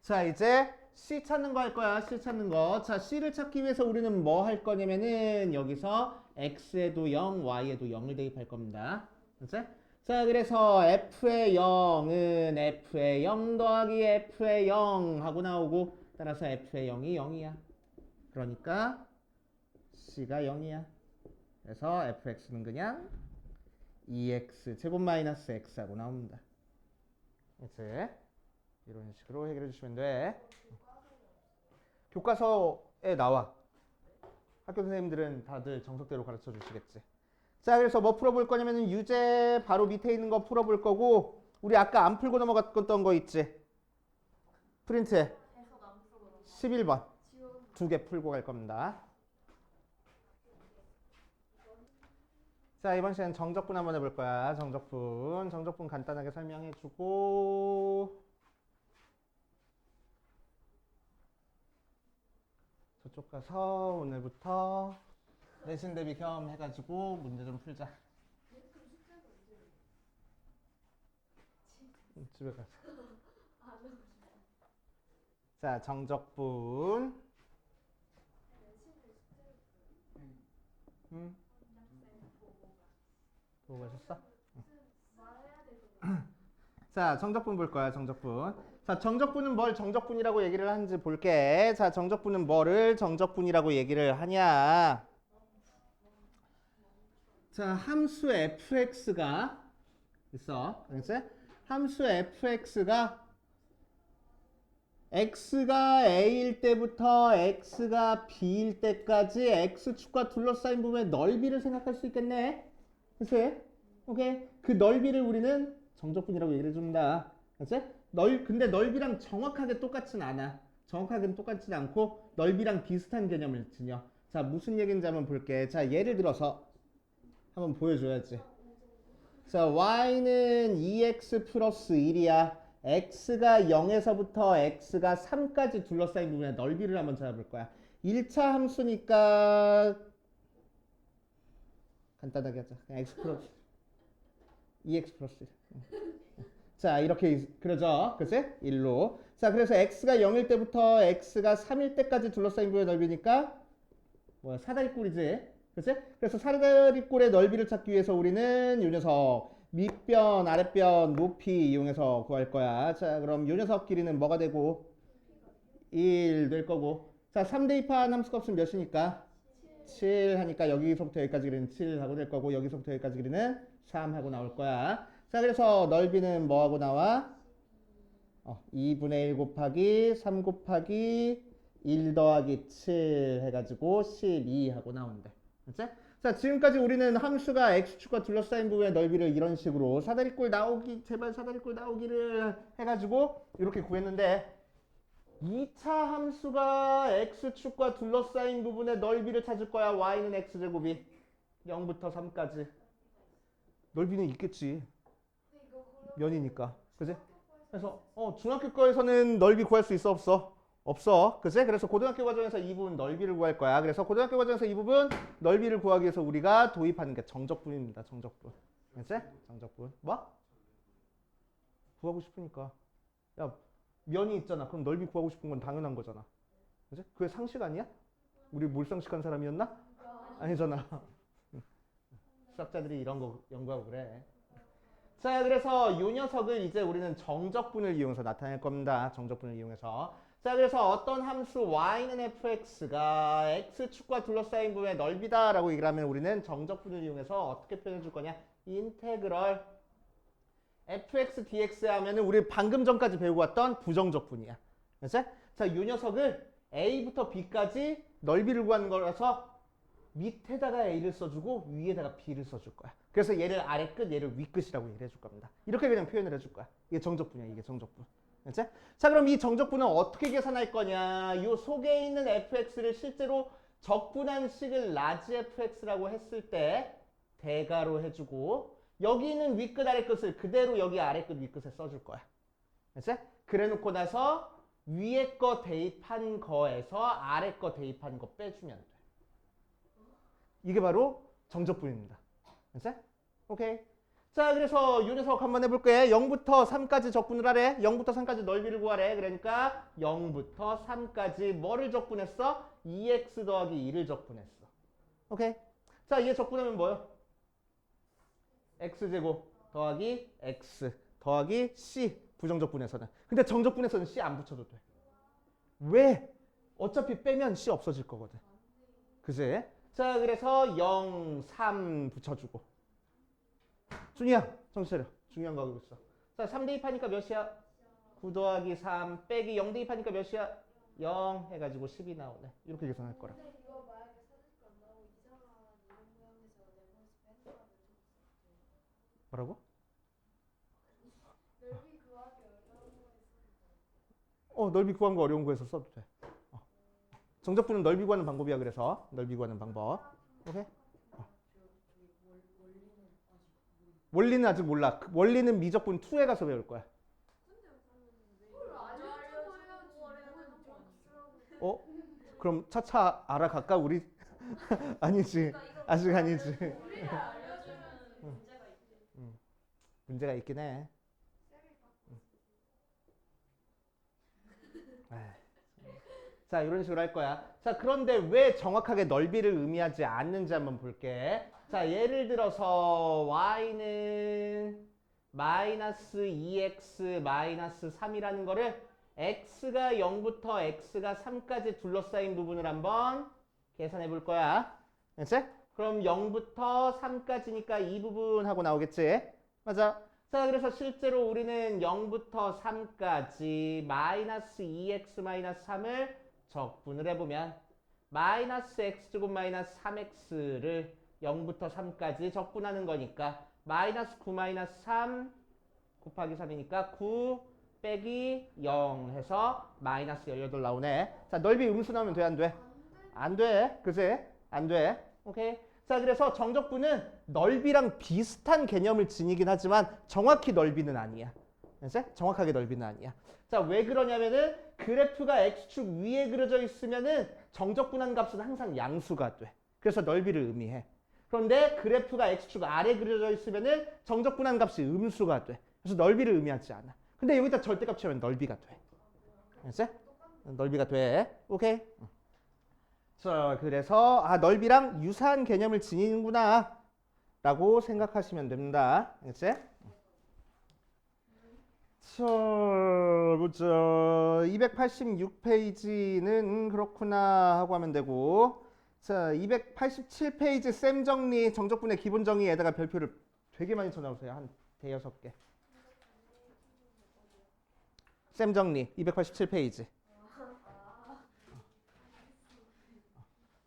자, 이제 c 찾는 거 할 거야. c 찾는 거. 자, c를 찾기 위해서 우리는 뭐 할 거냐면은 여기서 x에도 0, y에도 0을 대입할 겁니다. 그치? 자, 그래서 f의 0은 f의 0 더하기 f의 0 하고 나오고, 따라서 f의 0이 0이야. 그러니까 c가 0이야. 그래서 fx는 그냥 2x 제곱 마이너스 x 하고 나옵니다. 이제 이런 식으로 해결해 주시면 돼. 교과서에 나와. 학교 선생님들은 다들 정석대로 가르쳐 주시겠지. 자, 그래서 뭐 풀어볼 거냐면 유제 바로 밑에 있는 거 풀어볼 거고, 우리 아까 안 풀고 넘어갔던 거 있지? 프린트해. 11번. 2개 풀고 갈 겁니다. 자, 이번 시간 정적분 한번 해볼 거야. 정적분. 정적분 간단하게 설명해 주고, 저쪽 가서 오늘부터 내신 대비 겸 해가지고 문제 좀 풀자. 집에 가자. 자, 정적분. 보고 가셨어? 자, 정적분 볼 거야. 정적분. 자, 정적분은 뭘 정적분이라고 얘기를 하는지 볼게. 자, 정적분은 뭐를 정적분이라고 얘기를 하냐? 자, 함수 fx가 있어. 그렇지? 함수 fx가 x가 a일 때부터 x가 b일 때까지 x축과 둘러싸인 부분의 넓이를 생각할 수 있겠네. 그치? 오케이. 그 넓이를 우리는 정적분이라고 얘기를 해준다. 그치? 근데 넓이랑 정확하게 똑같진 않아. 정확하게는 똑같진 않고 넓이랑 비슷한 개념을 지녀. 자, 무슨 얘기인지 한번 볼게. 자, 예를 들어서 한번 보여줘야지. 자, y는 2x 플러스 1이야. x가 0에서부터 x가 3까지 둘러싸인 부분의 넓이를 한번 찾아볼 거야. 1차 함수니까 간단하게 하자. 그냥 x 플러스 2x 플러스 1. 자, 이렇게 그러죠. 그치? 1로. 자, 그래서 x가 0일 때부터 x가 3일 때까지 둘러싸인 부의 넓이니까 뭐야? 사다리꼴이지. 그치? 그래서 사다리꼴의 넓이를 찾기 위해서 우리는 이 녀석 밑변, 아랫변, 높이 이용해서 구할 거야. 자, 그럼 이 녀석 길이는 뭐가 되고 1 될 거고. 자, 3 대입한 함수값은 몇이니까 7 하니까 여기서부터 여기까지 길이는 7 하고 될 거고 여기서부터 여기까지 길이는 3 하고 나올 거야. 자, 그래서 넓이는 뭐 하고 나와? 2분의 1 곱하기 3 곱하기 1 더하기 7 해가지고 12 하고 나온대. 그치? 자, 지금까지 우리는 함수가 x축과 둘러싸인 부분의 넓이를 이런 식으로 사다리꼴 나오기, 제발 사다리꼴 나오기를 해가지고 이렇게 구했는데 2차 함수가 x축과 둘러싸인 부분의 넓이를 찾을 거야. y는 x제곱이 0부터 3까지. 넓이는 있겠지. 면이니까. 그지? 그래서 중학교 거에서는 넓이 구할 수 있어 없어? 없어. 그치? 그래서 고등학교 과정에서 이 부분 넓이를 구할 거야. 그래서 고등학교 과정에서 이 부분 넓이를 구하기 위해서 우리가 도입하는 게 정적분입니다. 정적분. 그치? 정적분. 뭐? 구하고 싶으니까. 야, 면이 있잖아. 그럼 넓이 구하고 싶은 건 당연한 거잖아. 그치? 그게 상식 아니야? 우리 몰상식한 사람이었나? 아니잖아. 수학자들이 이런 거 연구하고 그래. 자, 그래서 이 녀석을 이제 우리는 정적분을 이용해서 나타낼 겁니다. 정적분을 이용해서. 자, 그래서 어떤 함수 y는 fx가 x축과 둘러싸인 부분의 넓이다라고 얘기를 하면 우리는 정적분을 이용해서 어떻게 표현해 줄 거냐? 인테그럴 fx dx 하면은 우리 방금 전까지 배우고 왔던 부정적분이야. 그치? 자, 이 녀석을 a부터 b까지 넓이를 구하는 거라서 밑에다가 a를 써주고 위에다가 b를 써줄 거야. 그래서 얘를 아래 끝, 얘를 위 끝이라고 얘기를 해줄 겁니다. 이렇게 그냥 표현을 해줄 거야. 이게 정적분이야. 이게 정적분. 그치? 자, 그럼 이 정적분은 어떻게 계산할 거냐? 이 속에 있는 fx를 실제로 적분한 식을 라지 fx라고 했을 때 대가로 해주고 여기 있는 위 끝, 아래 끝을 그대로 여기 아래 끝, 위 끝에 써줄 거야. 그치? 그래 놓고 나서 위에 거 대입한 거에서 아래 거 대입한 거 빼주면 돼. 이게 바로 정적분입니다. 그치? 오케이. 자, 그래서 이 녀석 한번 해볼게. 0부터 3까지 적분을 하래. 0부터 3까지 넓이를 구하래. 그러니까 0부터 3까지 뭐를 적분했어? 2x 더하기 2를 적분했어. 오케이. 자, 얘 적분하면 뭐요? x제곱 더하기 x 더하기 c. 부정적분에서는. 근데 정적분에서는 c 안 붙여도 돼. 왜? 어차피 빼면 c 없어질 거거든. 그지? 자, 그래서 0, 3 붙여주고. 준이야, 정신 차려. 중요한 거 하고 있어. 자, 3 대입하니까 몇이야? 9 더하기 3 빼기 0 대입하니까 몇이야? 0 해가지고 10이 나오네. 이렇게 계산할 거라. 근데 이거 만약에 사진도 안 나오고 이상한 이런 모양에서 내보내서 뺀 거면 뭐라고? 넓이 구하기 어려운 거에서 넓이 구한 거 어려운 거에서 써도 돼. 정적분은 넓이 구하는 방법이야. 그래서 넓이 구하는 방법. 오케이? 원리는 아직 몰라. 원리는 미적분 2에 가서 배울 거야. 그럼 차차 알아갈까 우리? 아니지. 아직 아니지. 문제가 있긴 해. 자, 이런 식으로 할 거야. 자, 그런데 왜 정확하게 넓이를 의미하지 않는지 한번 볼게. 자, 예를 들어서 y는 마이너스 2x 마이너스 3이라는 거를 x가 0부터 x가 3까지 둘러싸인 부분을 한번 계산해 볼 거야. 그치? 그럼 0부터 3까지니까 이 부분 하고 나오겠지? 맞아. 자, 그래서 실제로 우리는 0부터 3까지 마이너스 2x 마이너스 3을 적분을 해보면 마이너스 x제곱 마이너스 3x를 0부터 3까지 적분하는 거니까 마이너스 9 마이너스 3 곱하기 3이니까 9 빼기 0 해서 마이너스 18 나오네. 자, 넓이 음수 나오면 돼, 안 돼? 안 돼. 그치? 안 돼. 오케이. 자, 그래서 정적분은 넓이랑 비슷한 개념을 지니긴 하지만 정확히 넓이는 아니야. 그치? 정확하게 넓이는 아니야. 자, 왜 그러냐면은 그래프가 x축 위에 그려져 있으면은 정적분한 값은 항상 양수가 돼. 그래서 넓이를 의미해. 그럼 그런데 그래프가 x축 아래 그려져 있으면은 정적분한 값이 음수가 돼. 그래서 넓이를 의미하지 않아. 근데 여기다 절대값 치면 넓이가 돼. 알았지? 넓이가 돼. 오케이. 자, 그래서 넓이랑 유사한 개념을 지니는구나 라고 생각하시면 됩니다. 알겠지? 자, 보자. 286페이지는 그렇구나 하고 하면 되고, 자, 287페이지 쌤 정리, 정적분의 기본 정의에다가 별표를 되게 많이 쳐넣으세요. 한 대여섯 개. 쌤 정리 287페이지.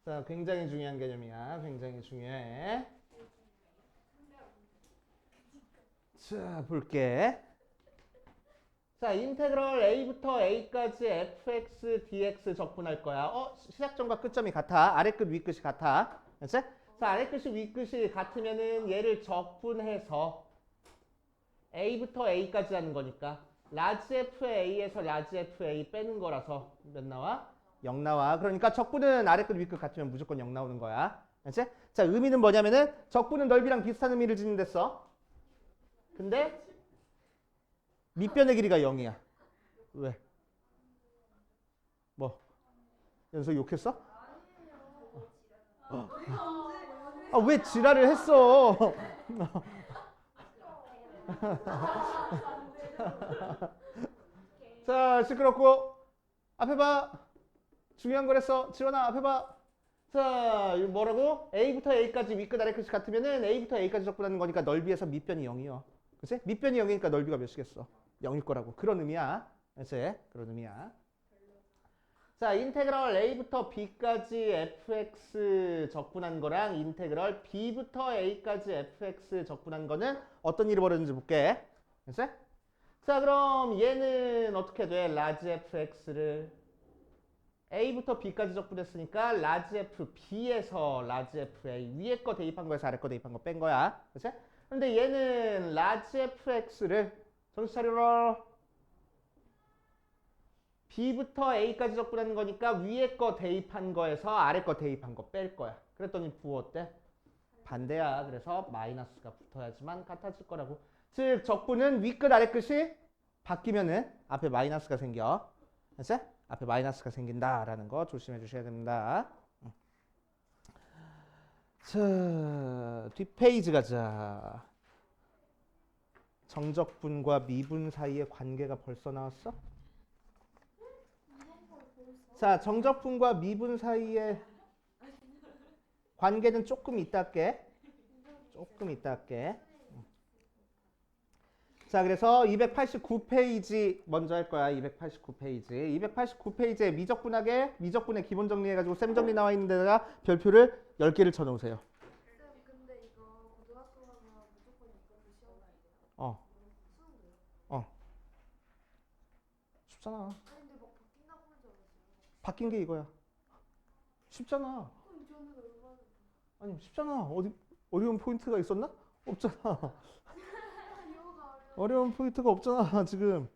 자, 굉장히 중요한 개념이야. 굉장히 중요해. 자, 볼게. 자, 인테그럴 a부터 a까지 fx, dx 적분할 거야. 시작점과 끝점이 같아. 아래 끝, 위 끝이 같아. 알았지? 자, 아래 끝이 위 끝이 같으면은 얘를 적분해서 a부터 a까지 하는 거니까 라지 FA에서 라지 FA 빼는 거라서 몇 나와? 0 나와. 그러니까 적분은 아래 끝, 위 끝 같으면 무조건 0 나오는 거야. 알았지? 자, 의미는 뭐냐면은 적분은 넓이랑 비슷한 의미를 지닌댔어. 근데 밑변의 길이가 0이야. 왜? 뭐? 연서 욕했어? 왜 지랄을 했어? 자, 시끄럽고 앞에 봐. 중요한 거랬어. 지원아, 앞에 봐. 자, 이거 뭐라고? A부터 A까지 위끝 아래끝이 같으면은 A부터 A까지 적분하는 거니까 넓이에서 밑변이 0이요. 그치? 밑변이 0이니까 넓이가 몇이겠어? 0일 거라고. 그런 의미야. 그치? 그런 의미야. 자, 인테그럴 A부터 B까지 fx 적분한 거랑 인테그럴 B부터 A까지 fx 적분한 거는 어떤 일이 벌어지는지 볼게. 그치? 자, 그럼 얘는 어떻게 돼? 라지 fx를 A부터 B까지 적분했으니까 라지 FB에서 라지 FA 위에 거 대입한 거에서 아래 거 대입한 거 뺀 거야. 그치? 근데 얘는 라지 FX를 정신 차려라. B부터 A까지 적분하는 거니까 위에 거 대입한 거에서 아래 거 대입한 거 뺄 거야. 그랬더니 부호 어때? 반대야. 그래서 마이너스가 붙어야지만 같아질 거라고. 즉 적분은 위끝 아래끝이 바뀌면은 앞에 마이너스가 생겨. 알았지? 앞에 마이너스가 생긴다라는 거 조심해 주셔야 됩니다. 자, 뒷페이지 가자. 정적분과 미분 사이의 관계가 벌써 나왔어? 자, 정적분과 미분 사이의 관계는 조금 이따 할게. 조금 이따 할게. 자, 그래서 289페이지 먼저 할 거야. 289페이지. 289페이지에 미적분의 기본 정리해가지고 쌤 정리 나와 있는 데다가 별표를 10개를 쳐놓으세요. 쌤, 근데 이거 고등학교 가면 무조건 이걸로 시험 봐야 돼요? 수능도요? 쉽잖아. 아니 근데 막 바뀐다고 하는 줄 알았어요. 바뀐 게 이거야. 쉽잖아. 그럼 저는 얼마나 아니, 쉽잖아. 어디 어려운 포인트가 있었나? 없잖아. 이거가 어려운 포인트가 없잖아, 지금.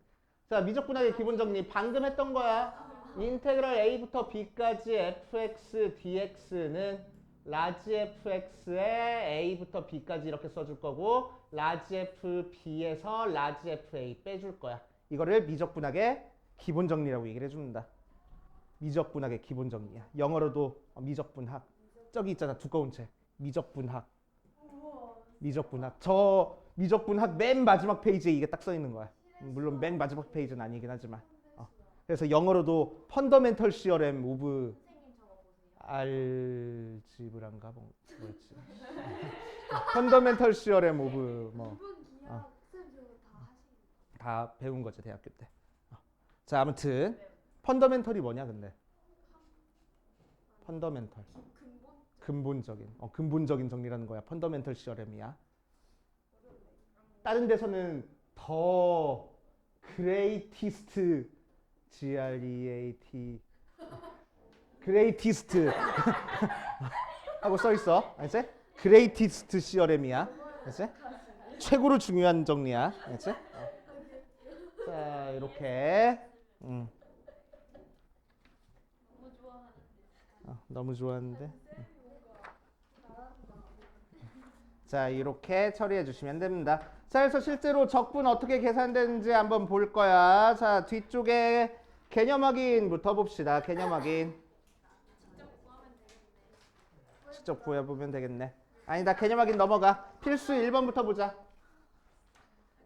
자, 미적분학의 기본 정리 방금 했던 거야. 인테그럴 A부터 B까지 fx dx는 라지 fx에 A부터 B까지 이렇게 써줄 거고 라지 fb에서 라지 fa 빼줄 거야. 이거를 미적분학의 기본 정리라고 얘기를 해줍니다. 미적분학의 기본 정리야. 영어로도 미적분학. 저기 있잖아, 두꺼운 책. 미적분학. 미적분학. 저 미적분학 맨 마지막 페이지에 이게 딱 써 있는 거야. 물론 맨 마지막 페이지는 아니긴 하지만. 그래서 영어로도 펀더멘털 시어렘 오브 선생님 저거 보세요. 알지브란가 뭐였지? 펀더멘털 시어렘 오브 뭐 이분 기억 쌤 저거 다 하시는 다 배운 거지 대학교 때. 자, 아무튼 펀더멘털이 뭐냐 근데? 펀더멘털. 근본적인 정리라는 거야. 펀더멘털 시어렘이야. 다른 데서는 더 그레이티스트 GREAT 그레이티스트 하고 써 있어. 알지? 그레이티스트 시어렘이야. 알지? 최고로 중요한 정리야. 알지? 자, 이렇게 너무 좋아하는데. 너무 좋아하는데. 자, 이렇게 처리해 주시면 됩니다. 자, 그래서 실제로 적분 어떻게 계산되는지 한번 볼 거야. 자, 뒤쪽에 개념 확인부터 봅시다. 개념 확인. 직접 구해보면 되겠네. 아니다, 개념 확인 넘어가. 필수 1번부터 보자.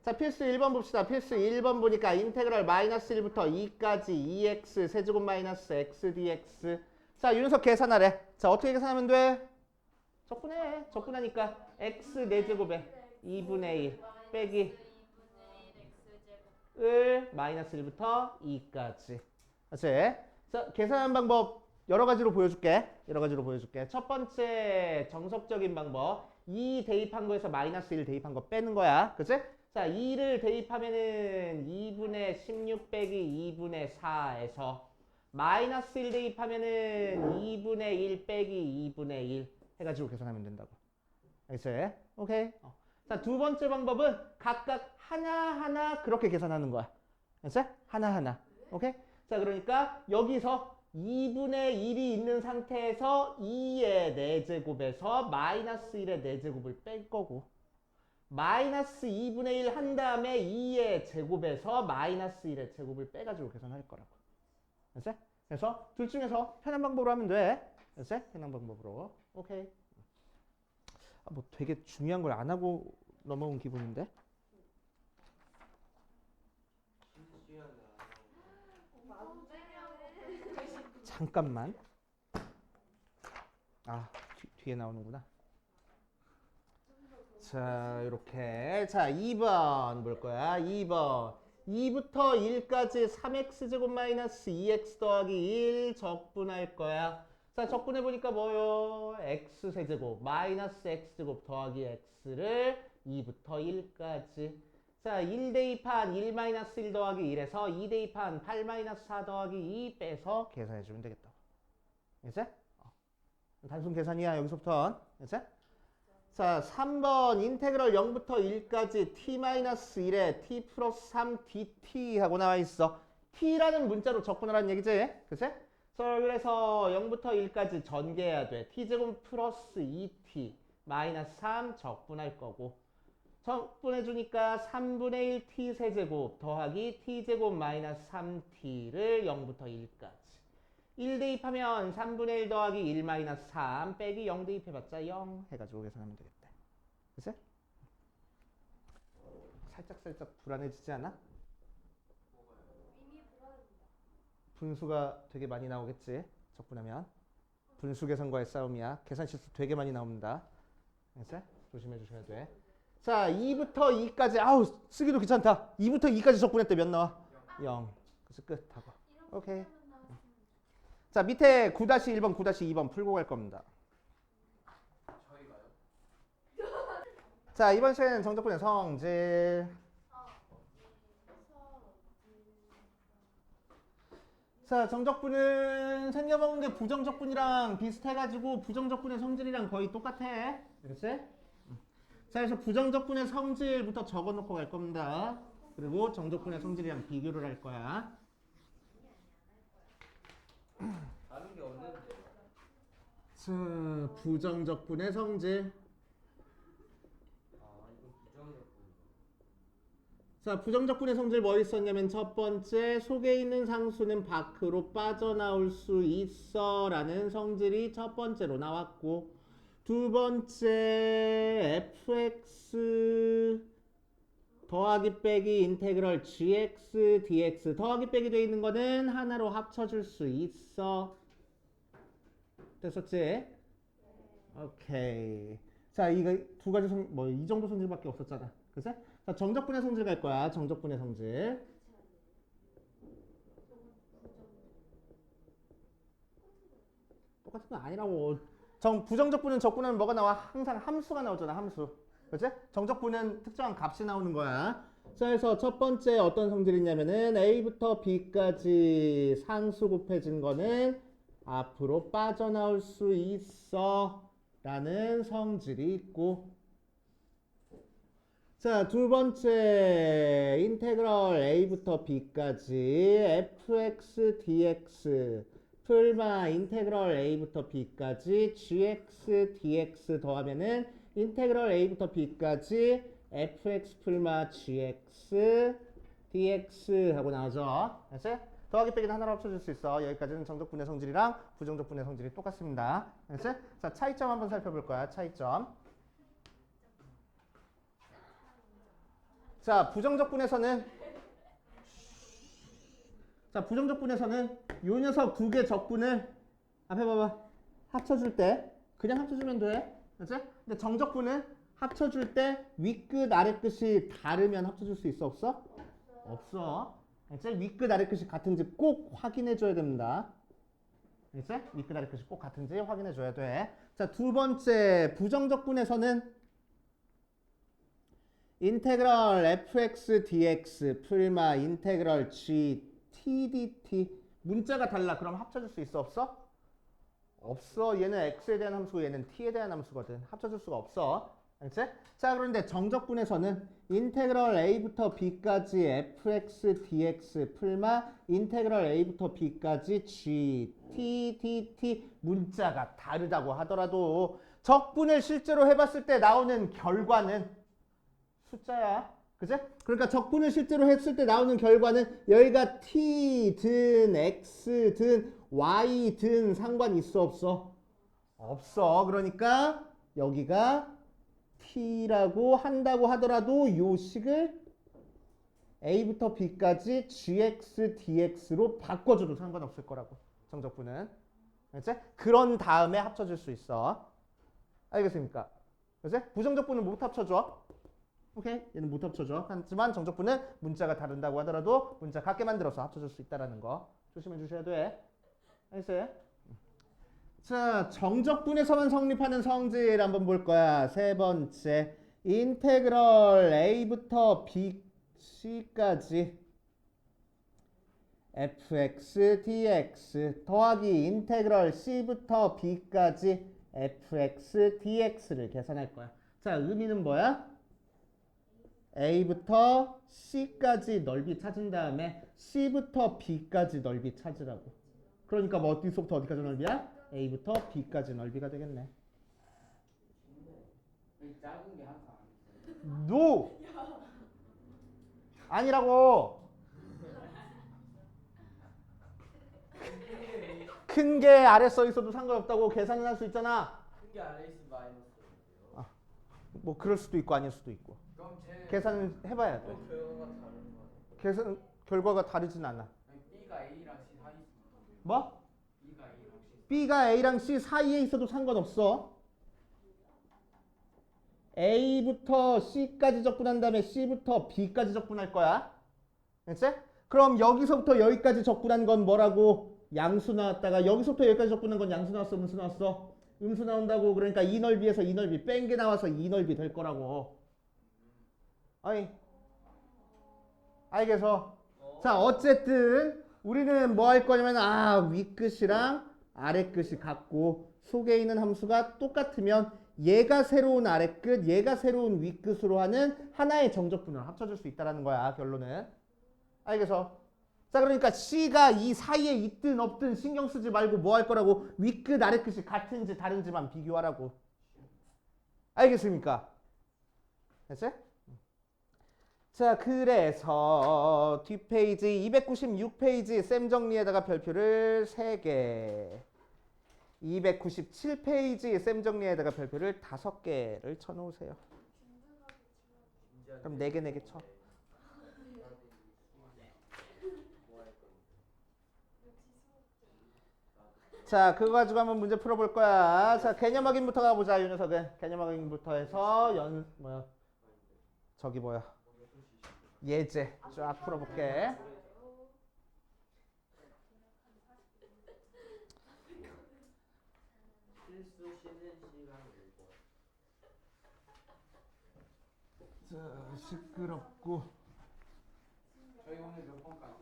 자, 필수 1번 봅시다. 필수 1번 보니까 인테그랄 마이너스 1부터 2까지 2x 세제곱 마이너스 x dx. 자, 윤석 계산하래. 자, 어떻게 계산하면 돼? 적분해. 적분하니까 x 4제곱에 2분의 1 빼기 을 마이너스 1부터 2까지. 그렇지? 자, 계산하는 방법 여러 가지로 보여줄게. 여러 가지로 보여줄게. 첫 번째 정석적인 방법. 2 대입한 거에서 마이너스 1 대입한 거 빼는 거야. 그치? 자, 2를 대입하면은 2분의 16 빼기 2분의 4에서 마이너스 1 대입하면은 2분의 1 빼기 2분의 1 해가지고 계산하면 된다고. 알겠지? 오케이. 자, 두 번째 방법은 각각 하나하나 그렇게 계산하는 거야. 알겠지? 하나하나. 오케이? 자, 그러니까 여기서 2분의 1이 있는 상태에서 2의 4제곱에서 마이너스 1의 4제곱을 뺄 거고 마이너스 2분의 1 한 다음에 2의 제곱에서 마이너스 1의 제곱을 빼가지고 계산할 거라고. 알았어? 그래서 둘 중에서 편한 방법으로 하면 돼. 알았어? 편한 방법으로. 오케이. 아, 뭐 되게 중요한 걸 안 하고 넘어온 기분인데? 잠깐만. 아, 뒤에 나오는구나. 자, 이렇게. 자, 2번 볼 거야. 2번. 2부터 1까지 3x제곱 마이너스 2x 더하기 1 적분할 거야. 자, 적분해 보니까 뭐요? x 세제곱 마이너스 x제곱 더하기 x를 2부터 1까지. 자, 1 대입한 1 마이너스 1 더하기 1에서 2 대입한 8 마이너스 4 더하기 2 빼서 계산해 주면 되겠다. 알겠지? 단순 계산이야, 여기서부터. 알겠지? 자, 3번 인테그럴 0부터 1까지 t-1에 t 플러스 3 dt 하고 나와 있어. t라는 문자로 적분하라는 얘기지? 그치? 그래서 0부터 1까지 전개해야 돼. t제곱 플러스 2t 마이너스 3 적분할 거고 적분해주니까 3분의 1 t 세제곱 더하기 t제곱 마이너스 3t를 0부터 1까지 1 대입하면 3분의 1 더하기 1 마이너스 3 빼기 0 대입해봤자 0 해가지고 계산하면 되겠다. 그치? 살짝 불안해지지 않아? 분수가 되게 많이 나오겠지? 적분하면. 분수 계산과의 싸움이야. 계산 실수 되게 많이 나옵니다. 알겠지? 조심해 주셔야 돼. 자, 2부터 2까지 아우 쓰기도 귀찮다. 2부터 2까지 적분했대. 몇 나와? 0. 그래서 끝 하고. 오케이. 자, 밑에 9-1번, 9-2번 풀고 갈 겁니다. 자, 이번 시간에는 정적분의 성질. 자, 정적분은 생겨먹은 게 부정적분이랑 비슷해가지고 부정적분의 성질이랑 거의 똑같아. 그렇지? 자, 그래서 부정적분의 성질부터 적어놓고 갈 겁니다. 그리고 정적분의 성질이랑 비교를 할 거야. 다른 게 없는데. 자, 부정적분의 성질. 아, 이거 부정적분. 자, 부정적분의 성질 뭐 있었냐면 첫 번째 속에 있는 상수는 밖으로 빠져나올 수 있어 라는 성질이 첫 번째로 나왔고 두 번째 fx 더하기 빼기 인테그럴 gx dx 더하기 빼기 되어 있는 거는 하나로 합쳐줄 수 있어. 됐었지? 오케이. 자, 이거 두 가지 뭐 이 정도 성질밖에 없었잖아. 그치? 자, 정적분의 성질 갈 거야. 정적분의 성질. 똑같은 거 아니라고. 부정적분은 적분하면 뭐가 나와? 항상 함수가 나오잖아. 함수. 그치? 정적분은 특정한 값이 나오는 거야. 자, 그래서 첫 번째 어떤 성질이 있냐면은 A부터 B까지 상수 곱해진 거는 앞으로 빠져나올 수 있어 라는 성질이 있고 자, 두 번째 인테그럴 A부터 B까지 fx dx 풀마 인테그럴 A부터 B까지 gx dx 더하면은 인테그럴 a부터 b까지 fx 풀마 gx dx 하고 나오죠. 알았지? 더하기 빼기는 하나로 합쳐줄 수 있어. 여기까지는 정적분의 성질이랑 부정적분의 성질이 똑같습니다. 알았지? 자, 차이점 한번 살펴볼 거야. 차이점. 자, 부정적분에서는 요 녀석 두 개 적분을 앞에 봐봐. 합쳐줄 때 그냥 합쳐주면 돼. 알았지? 근데 정적분은 합쳐줄 때 윗끝 아래끝이 다르면 합쳐줄 수 있어? 없어? 없어. 알았지? 윗끝 아래끝이 같은지 꼭 확인해줘야 됩니다. 알았지? 윗끝 아래끝이 꼭 같은지 확인해줘야 돼. 자, 두 번째 부정적분에서는 인테그럴 fx dx 풀마 인테그럴 g t dt 문자가 달라. 그럼 합쳐줄 수 있어? 없어? 없어. 얘는 x에 대한 함수고 얘는 t에 대한 함수거든. 합쳐줄 수가 없어. 알겠지? 자, 그런데 정적분에서는 인테그럴 a부터 b까지 fx dx 풀마 인테그럴 a부터 b까지 g t dt 문자가 다르다고 하더라도 적분을 실제로 해봤을 때 나오는 결과는 숫자야. 그치? 그러니까 적분을 실제로 했을 때 나오는 결과는 여기가 t든 x든 y든 상관이 있어? 없어? 없어. 그러니까 여기가 t라고 한다고 하더라도 요 식을 a부터 b까지 gx dx로 바꿔줘도 상관없을 거라고. 정적분은. 알겠지? 그런 다음에 합쳐줄 수 있어. 알겠습니까? 그치? 부정적분은 못 합쳐줘. 오케이? 얘는 못 합쳐줘. 하지만 정적분은 문자가 다른다고 하더라도 문자 같게 만들어서 합쳐줄 수 있다는 거 조심해 주셔야 돼. 알겠어요? 자, 정적분에서만 성립하는 성질 한번 볼 거야. 세 번째, 인테그럴 a부터 bc까지 fx dx 더하기 인테그럴 c부터 b까지 fx dx를 계산할 거야. 자, 의미는 뭐야? a부터 c까지 넓이 찾은 다음에 c부터 b까지 넓이 찾으라고. 그러니까 뭐 어디서부터 어디까지 넓이야? a부터 b까지 넓이가 되겠네. 작은 게 항상 No! 아니라고. 큰 게 아래 써 있어도 상관없다고. 계산은 할 수 있잖아. 큰게 아래 있으면 마이너스. 뭐 그럴 수도 있고 아닐 수도 있고. 그럼 제 계산은 해봐야 돼. 결과가 다른 거. 계산 결과가 다르진 않아. B가 A랑 C 사이 있으면 뭐? B가 A랑 C. B가 A랑 C 사이에 있어도 상관없어. A부터 C까지 적분한 다음에 C부터 B까지 적분할 거야. 알겠지? 그럼 여기서부터 여기까지 적분한 건 뭐라고? 양수 나왔다가 여기서부터 여기까지 적분한 건 양수 나왔어? 음수 나왔어? 음수 나온다고. 그러니까 이 넓이에서 이 넓이 뺀 게 나와서 이 넓이 될 거라고. 아니, 알겠어? 자, 어쨌든 우리는 뭐 할 거냐면 윗끝이랑 아래끝이 같고 속에 있는 함수가 똑같으면 얘가 새로운 아래끝, 얘가 새로운 윗끝으로 하는 하나의 정적분을 합쳐줄 수 있다는 거야. 결론은. 알겠어? 자, 그러니까 C가 이 사이에 있든 없든 신경 쓰지 말고 뭐 할 거라고? 윗끝, 아래끝이 같은지 다른지만 비교하라고. 알겠습니까? 됐지? 자, 그래서 뒷페이지 296페이지 쌤 정리에다가 별표를 3개, 297페이지 쌤 정리에다가 별표를 5개를 쳐놓으세요. 그럼 4개 4개 쳐. 자, 그거 가지고 한번 문제 풀어볼 거야. 자, 개념 확인부터 가보자. 이 녀석은 개념 확인부터 해서 예제 쫙 풀어볼게. 실수 쉬는 시간 읽고. 자, 시끄럽고. 저희 오늘 몇 번까지?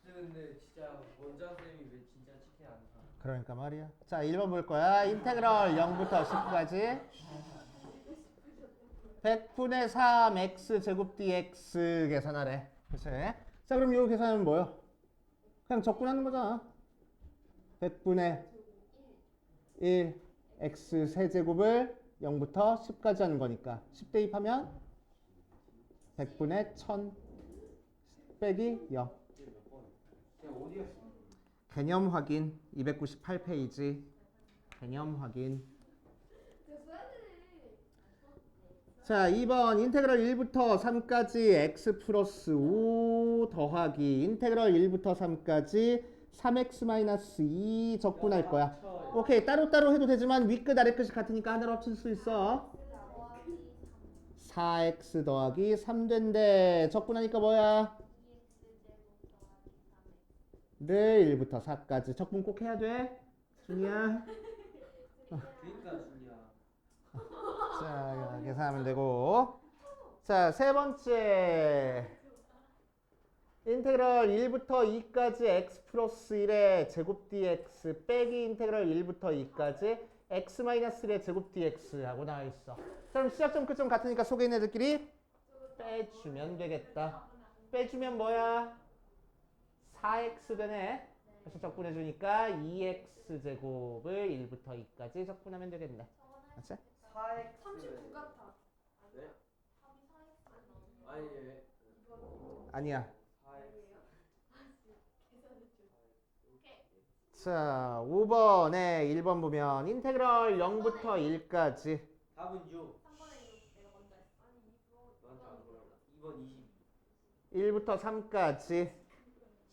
근데 진짜 원장 쌤이 왜 진짜 치킨 안 사? 그러니까 말이야. 자, 1번 볼 거야. 인테그럴 0부터 10까지 100분의 3 x 제곱 dx 계산하래. 그치? 자, 그럼 이 계산은 뭐야? 그냥 적분하는 거잖아. 100분의 1 x 세제곱을 0부터 10까지 하는 거니까 10 대입하면 100분의 1000 빼기 0. 제가 어디 갔어? 개념 확인 298페이지. 개념 확인. 자, 2번 인테그럴 1부터 3까지 x 플러스 5 더하기 인테그럴 1부터 3까지 3x 마이너스 2 적분할 거야. 오케이, 따로따로 해도 되지만 윗끝 아래끝이 같으니까 하나로 합칠 수 있어. 4x 더하기 3 된대. 적분하니까 뭐야? 늘 1부터 4까지. 적분 꼭 해야 돼. 준이야. 그러니까 준이야. 자, 계산하면 되고. 자, 세 번째. 인테그럴 1부터 2까지 x 플러스 1의 제곱 dx 빼기 인테그럴 1부터 2까지 x 마이너스 1의 제곱 dx 하고 나와 있어. 그럼 시작점 끝점 같으니까 속에 있는 애들끼리 빼주면 되겠다. 빼주면 뭐야? 4x 되네. 그래서 적분해주니까 2x 제곱을 1부터 2까지 적분하면 되겠네. 맞지? 4x 39 같아. 네? 아니 왜? 아니야. 4x 자, 5번에 1번 보면 인테그럴 0부터 1까지 답은 6. 3번에 6 내가 먼저 했어. 아니 너한테 안 보여. 2번 22. 1부터 3까지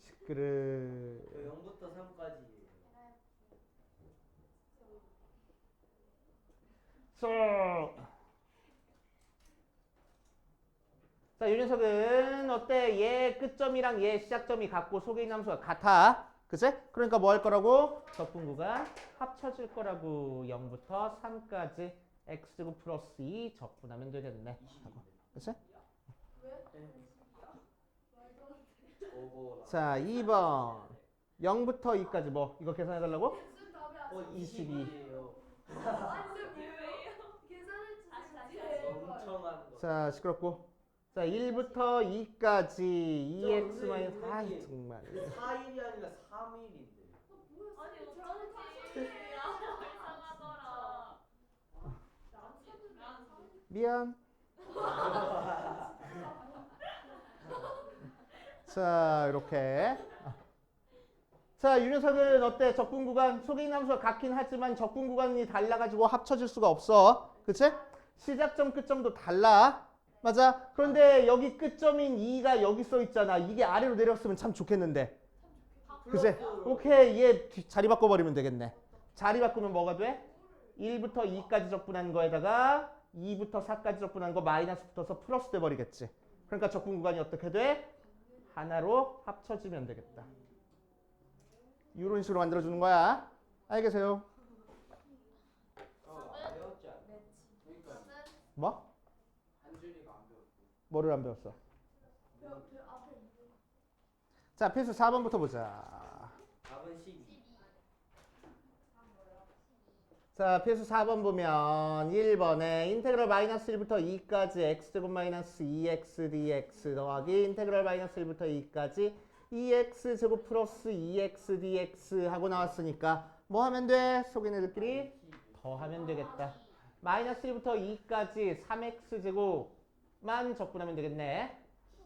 시끄르. 저 0부터 3까지. 자, 이 녀석은 어때? 얘 끝점이랑 얘 시작점이 같고 속에 있는 함수가 같아. 그치? 그러니까 뭐 할 거라고? 적분구가 합쳐질 거라고. 0부터 3까지 x제곱 플러스 2 적분하면 되겠네. 그치? 오버라. 자, 2번 0부터 2까지 뭐? 이거 계산해달라고? 무슨 답이 안 22. 22예요. 아니 왜요? 계산을 주세요. 멍청한 거. 자, 시끄럽고. 자, 1부터 2까지 2x 마이너스 아이 정말. 4일이 아니라 3일인데. 아니 어쩌지? 이상하더라. 미안. 자, 이렇게. 자, 이 녀석은 어때? 적분 구간 속에 있는 함수가 같긴 하지만 적분 구간이 달라가지고 합쳐질 수가 없어. 그치? 시작점 끝점도 달라. 맞아. 그런데 여기 끝점인 2가 여기 써 있잖아. 이게 아래로 내렸으면 참 좋겠는데. 그치? 오케이. 얘 자리 바꿔버리면 되겠네. 자리 바꾸면 뭐가 돼? 1부터 2까지 적분한 거에다가 2부터 4까지 적분한 거 마이너스 붙어서 플러스 돼버리겠지. 그러니까 적분 구간이 어떻게 돼? 하나로 합쳐지면 되겠다. 이런 식으로 만들어주는 거야. 알겠어요? 배웠지 않아? 그러니까 뭐? 한준이가 안 배웠어. 뭐를 안 배웠어? 앞에 자, 필수 4번부터 보자. 답은 12. 자, 필수 4번 보면 1번에 인테그럴 마이너스 1부터 2까지 x제곱 마이너스 2x dx 더하기 인테그럴 마이너스 1부터 2까지 2x 제곱 플러스 2x dx 하고 나왔으니까 뭐 하면 돼? 속에 있는 애들끼리 더하면 되겠다. 마이너스 1부터 2까지 3x 제곱만 적분하면 되겠네.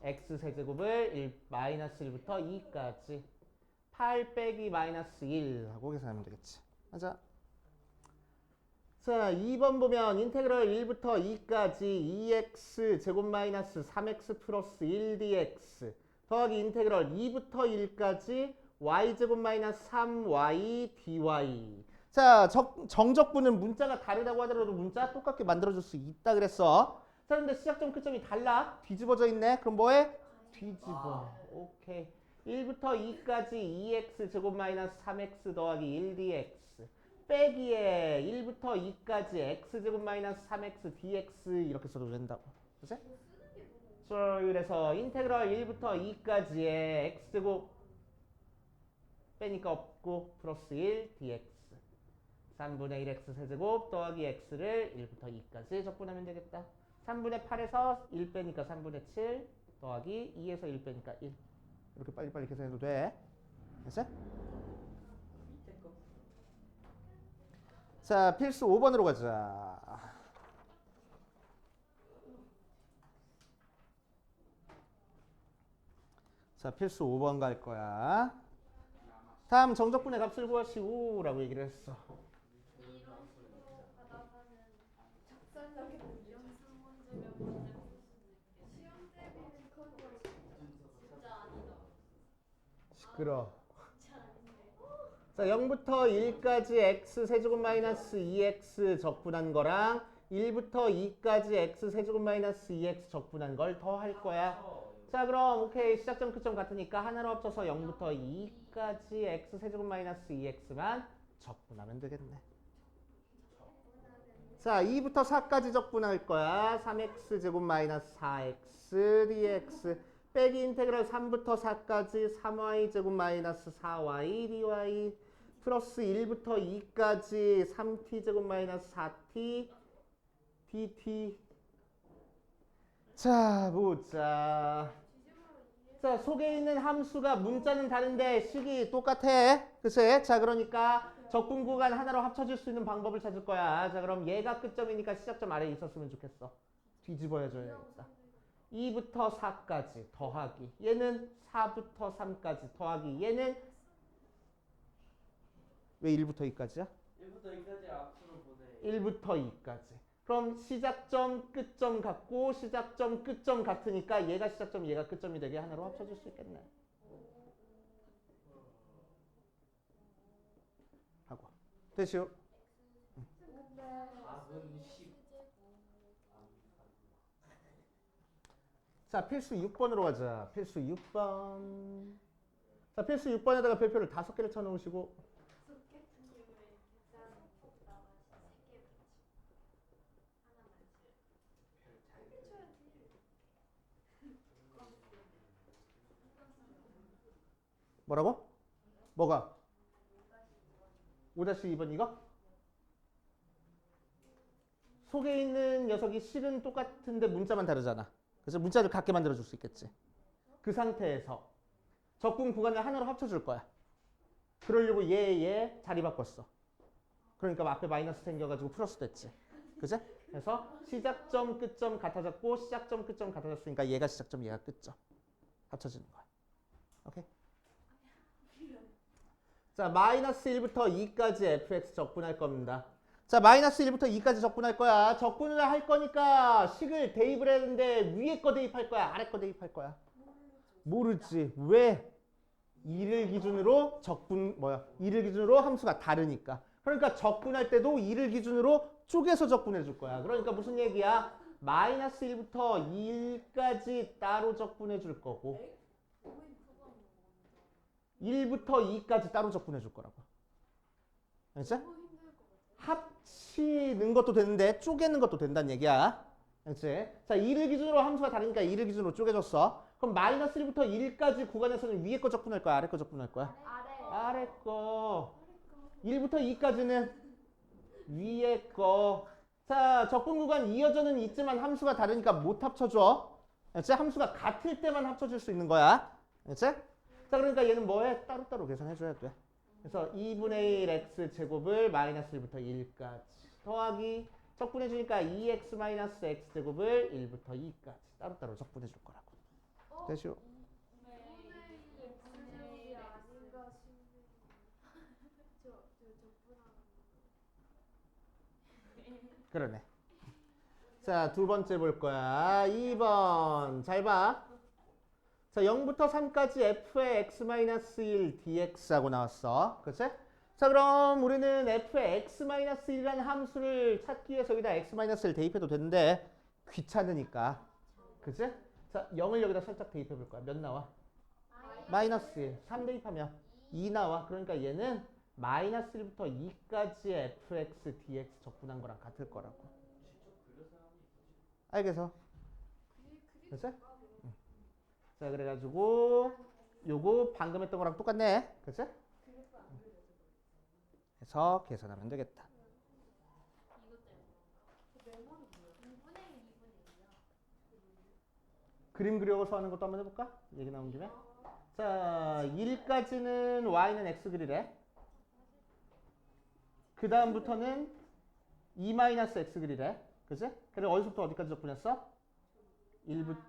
x 세제곱을 마이너스 1부터 2까지 8 빼기 마이너스 1 하고 계산하면 되겠지. 맞아. 자, 2번 보면 인테그럴 1부터 2까지 2x 제곱 마이너스 3x 플러스 1 dx 더하기 인테그럴 2부터 1까지 y제곱 마이너스 3y dy. 자, 정적분은 문자가 다르다고 하더라도 문자 똑같게 만들어줄 수 있다 그랬어. 자, 근데 시작점 끝점이 달라. 뒤집어져 있네. 그럼 뭐해? 뒤집어. 오케이. 1부터 2까지 2x 제곱 마이너스 3x 더하기 1 dx 빼기에 1부터 2까지 x제곱 마이너스 3x dx 이렇게 써도 된다고. 그치? 그래서 인테그럴 1부터 2까지의 x제곱 빼니까 없고 플러스 1 dx 3분의 1x 세제곱 더하기 x를 1부터 2까지 적분하면 되겠다. 3분의 8에서 1 빼니까 3분의 7 더하기 2에서 1 빼니까 1 이렇게 빨리빨리 계산해도 돼. 됐어? 밑에 거. 자, 필수 5번으로 가자. 자, 필수 5번 갈 거야. 다음 정적분의 값을 구하시오 라고 얘기를 했어. 이런 식으로 가다가는 작살나게 연습 문제 몇 문제 풀 수도 있겠네. 시험 대비는 그거 진짜 아니다. 시끄러. 진짜 아닌데. 자, 0부터 1까지 x 세제곱 마이너스 2x 적분한 거랑 1부터 2까지 x 세제곱 마이너스 2x 적분한 걸 더 할 거야. 자, 그럼 오케이. 시작점 끝점 같으니까 하나로 합쳐서 0부터 2까지 x 세제곱 마이너스 2x만 적분하면 되겠네. 자, 2부터 4까지 적분할 거야. 3x 제곱 마이너스 4x dx 빼기 인테그랄 3부터 4까지 3y 제곱 마이너스 4y dy 플러스 1부터 2까지 3t 제곱 마이너스 4t dt. 자, 보자. 자, 속에 있는 함수가 문자는 다른데 식이 똑같아. 그치? 자, 그러니까 적분 구간 하나로 합쳐질 수 있는 방법을 찾을 거야. 자, 그럼 얘가 끝점이니까 시작점 아래에 있었으면 좋겠어. 뒤집어야줘야겠다. 2부터 4까지 더하기. 얘는 4부터 3까지 더하기. 얘는 왜 1부터 2까지야? 1부터 2까지 앞으로 보내. 1부터 2까지. 그럼 시작점, 끝점 같고 시작점, 끝점 같으니까 얘가 시작점, 얘가 끝점이 되게 하나로 합쳐질 수 있겠네. 하고. 됐슈? 4분 10. 자, 필수 6번으로 가자. 필수 6번. 자, 필수 6번에다가 별표를 5개를 쳐놓으시고 뭐라고? 뭐가? 5-2번 이거? 속에 있는 녀석이 실은 똑같은데 문자만 다르잖아. 그래서 문자를 같게 만들어줄 수 있겠지. 그 상태에서 적분 구간을 하나로 합쳐줄 거야. 그러려고 얘 자리 바꿨어. 그러니까 앞에 마이너스 생겨가지고 플러스 됐지. 그치? 그래서 시작점, 끝점 같아졌고 시작점, 끝점 같아졌으니까 얘가 시작점, 얘가 끝점. 합쳐지는 거야. 오케이? 자, 마이너스 1부터 2까지 fx 적분할 겁니다. 자, 마이너스 1부터 2까지 적분할 거야. 적분을 할 거니까 식을 대입을 했는데 위에 거 대입할 거야? 아래 거 대입할 거야? 모르지. 왜? 2를 기준으로 이를 기준으로 함수가 다르니까. 그러니까 적분할 때도 2를 기준으로 쪼개서 적분해 줄 거야. 그러니까 무슨 얘기야? 마이너스 1부터 2까지 따로 적분해 줄 거고 1부터 2까지 따로 적분해 줄 거라고. 알겠지? 합치는 것도 되는데 쪼개는 것도 된다는 얘기야. 알겠지? 자, 2를 기준으로 함수가 다르니까 2를 기준으로 쪼개줬어. 그럼 마이너스 1부터 1까지 구간에서는 위에 거 적분할 거야? 아래 거 적분할 거야? 아래 거. 1부터 2까지는 위에 거. 자, 적분 구간 이어져는 있지만 함수가 다르니까 못 합쳐줘. 알겠지? 함수가 같을 때만 합쳐줄 수 있는 거야. 알겠지? 자, 그러니까 얘는 뭐해? 따로따로 계산해줘야 돼. 그래서 2분의 1 x 제곱을 마이너스 1부터 1까지 더하기 적분해주니까 2x 마이너스 x 제곱을 1부터 2까지 따로따로 적분해줄 거라고. 되시오? 그러네. 자, 두 번째 볼 거야. 2번. 잘 봐. 자, 0부터 3까지 f의 x-1 dx하고 나왔어. 그치? 자, 그럼 우리는 f의 x-1이라는 함수를 찾기 위해서 여기다 x-1 대입해도 되는데 귀찮으니까. 그치? 자, 0을 여기다 살짝 대입해 볼 거야. 몇 나와? 마이너스 1. 3 대입하면 2 나와. 그러니까 얘는 마이너스 1부터 2까지의 fx dx 적분한 거랑 같을 거라고. 알겠어? 그치? 자, 그래가지고 요거 방금 했던 거랑 똑같네. 그치? 해서 계산하면 되겠다. 그림 그려서 하는 것도 한번 해볼까? 얘기 나온 김에. 자, 1까지는 y는 x 그리래. 그 다음부터는 2-x 그리래. 그치? 그리고 어디서부터 어디까지 적분했어?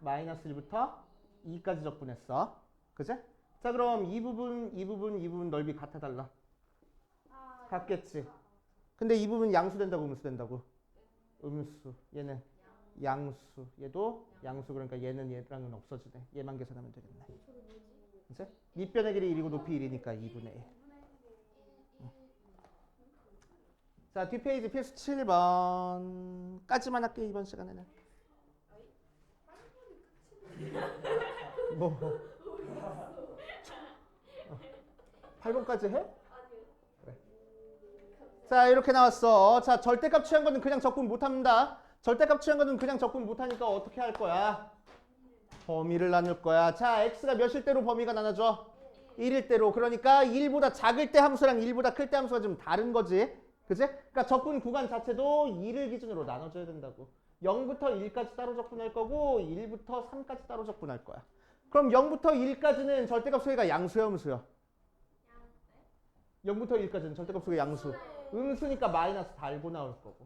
마이너스 1부터 2까지 적분했어. 그제? 자 그럼 이 부분 넓이 같아 달라? 같겠지. 근데 이 부분 양수 된다고 음수 된다고? 음수. 얘는 양수. 얘도 양수. 그러니까 얘는 얘랑은 없어지네. 얘만 계산하면 되겠네. 그치? 밑변의 길이 1이고 높이 1이니까 2분의 1. 자 뒷페이지 필수 7번까지만 할게 이번 시간에는. 뭐 8번까지 해? 자 이렇게 나왔어. 자 절대값 취한 거는 그냥 적분 못합니다. 절대값 취한 거는 그냥 적분 못하니까 어떻게 할 거야? 범위를 나눌 거야. 자 x가 몇일 때로 범위가 나눠져? 1일 때로. 그러니까 1보다 작을 때 함수랑 1보다 클 때 함수가 좀 다른 거지. 그치? 그러니까 적분 구간 자체도 2를 기준으로 나눠줘야 된다고. 0부터 1까지 따로 적분할 거고 1부터 3까지 따로 적분할 거야. 그럼 0부터 1까지는 절대값 소개가 양수야 음수야? 0부터 1까지는 절대값 소개 양수. 음수니까 마이너스 달고 나올 거고.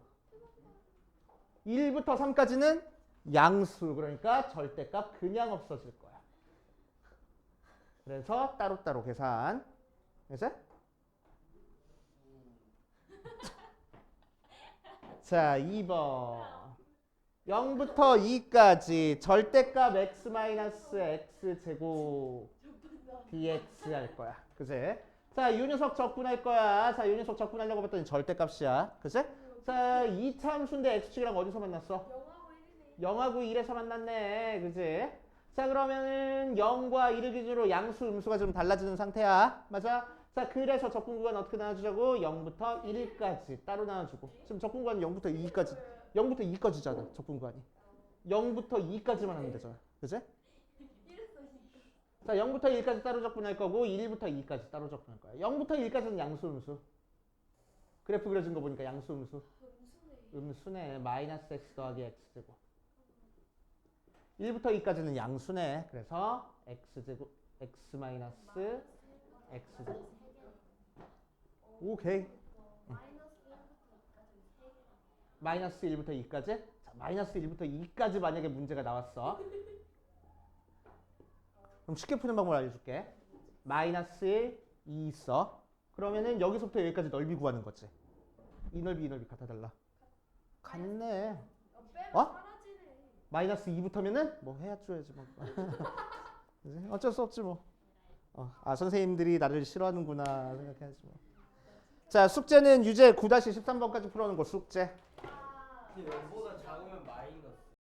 1부터 3까지는 양수. 그러니까 절대값 그냥 없어질 거야. 그래서 따로따로 계산. 그래서 자 2번 0부터 2까지 절대값 x-x 제곱 dx 할 거야. 그제? 자, 이 녀석 적분할 거야. 자, 이 녀석 적분하려고 봤더니 절대값이야. 그치? 자, 2차 함수인데 x축이랑 어디서 만났어? 0하고 1에서 만났네. 그치? 자, 그러면은 0과 1을 기준으로 양수, 음수가 좀 달라지는 상태야. 맞아? 자, 그래서 적분 구간 어떻게 나눠주자고? 0부터 1까지 따로 나눠주고. 지금 적분 구간은 0부터 2까지. 0부터 2까지잖아, 적분 구간이. 0부터 2까지만 하면 되잖아. 그치? 자, 0부터 1까지 따로 적분할 거고 1부터 2까지 따로 적분할 거야. 0부터 1까지는 양수, 음수. 그래프 그려진 거 보니까 양수, 음수. 음수네. 마이너스 x 더하기 x제곱. 1부터 2까지는 양수네. 그래서 x제곱, x 마이너스 x제곱. 오케이. 마이너스 1부터 2까지? 자, 마이너스 1부터 2까지 만약에 문제가 나왔어. 그럼 쉽게 푸는 방법을 알려줄게. 마이너스 1, 2 있어. 그러면은 여기서부터 여기까지 넓이 구하는 거지. 이 넓이 같아 달라. 같네. 어? 마이너스 2부터면은 뭐 해줘야지 뭐. 그치? 어쩔 수 없지 뭐. 아 선생님들이 나를 싫어하는구나 생각해야지 뭐. 자 숙제는 유제 9-13번까지 풀어놓은 거 숙제. 근데 0보다 작으면 마이너스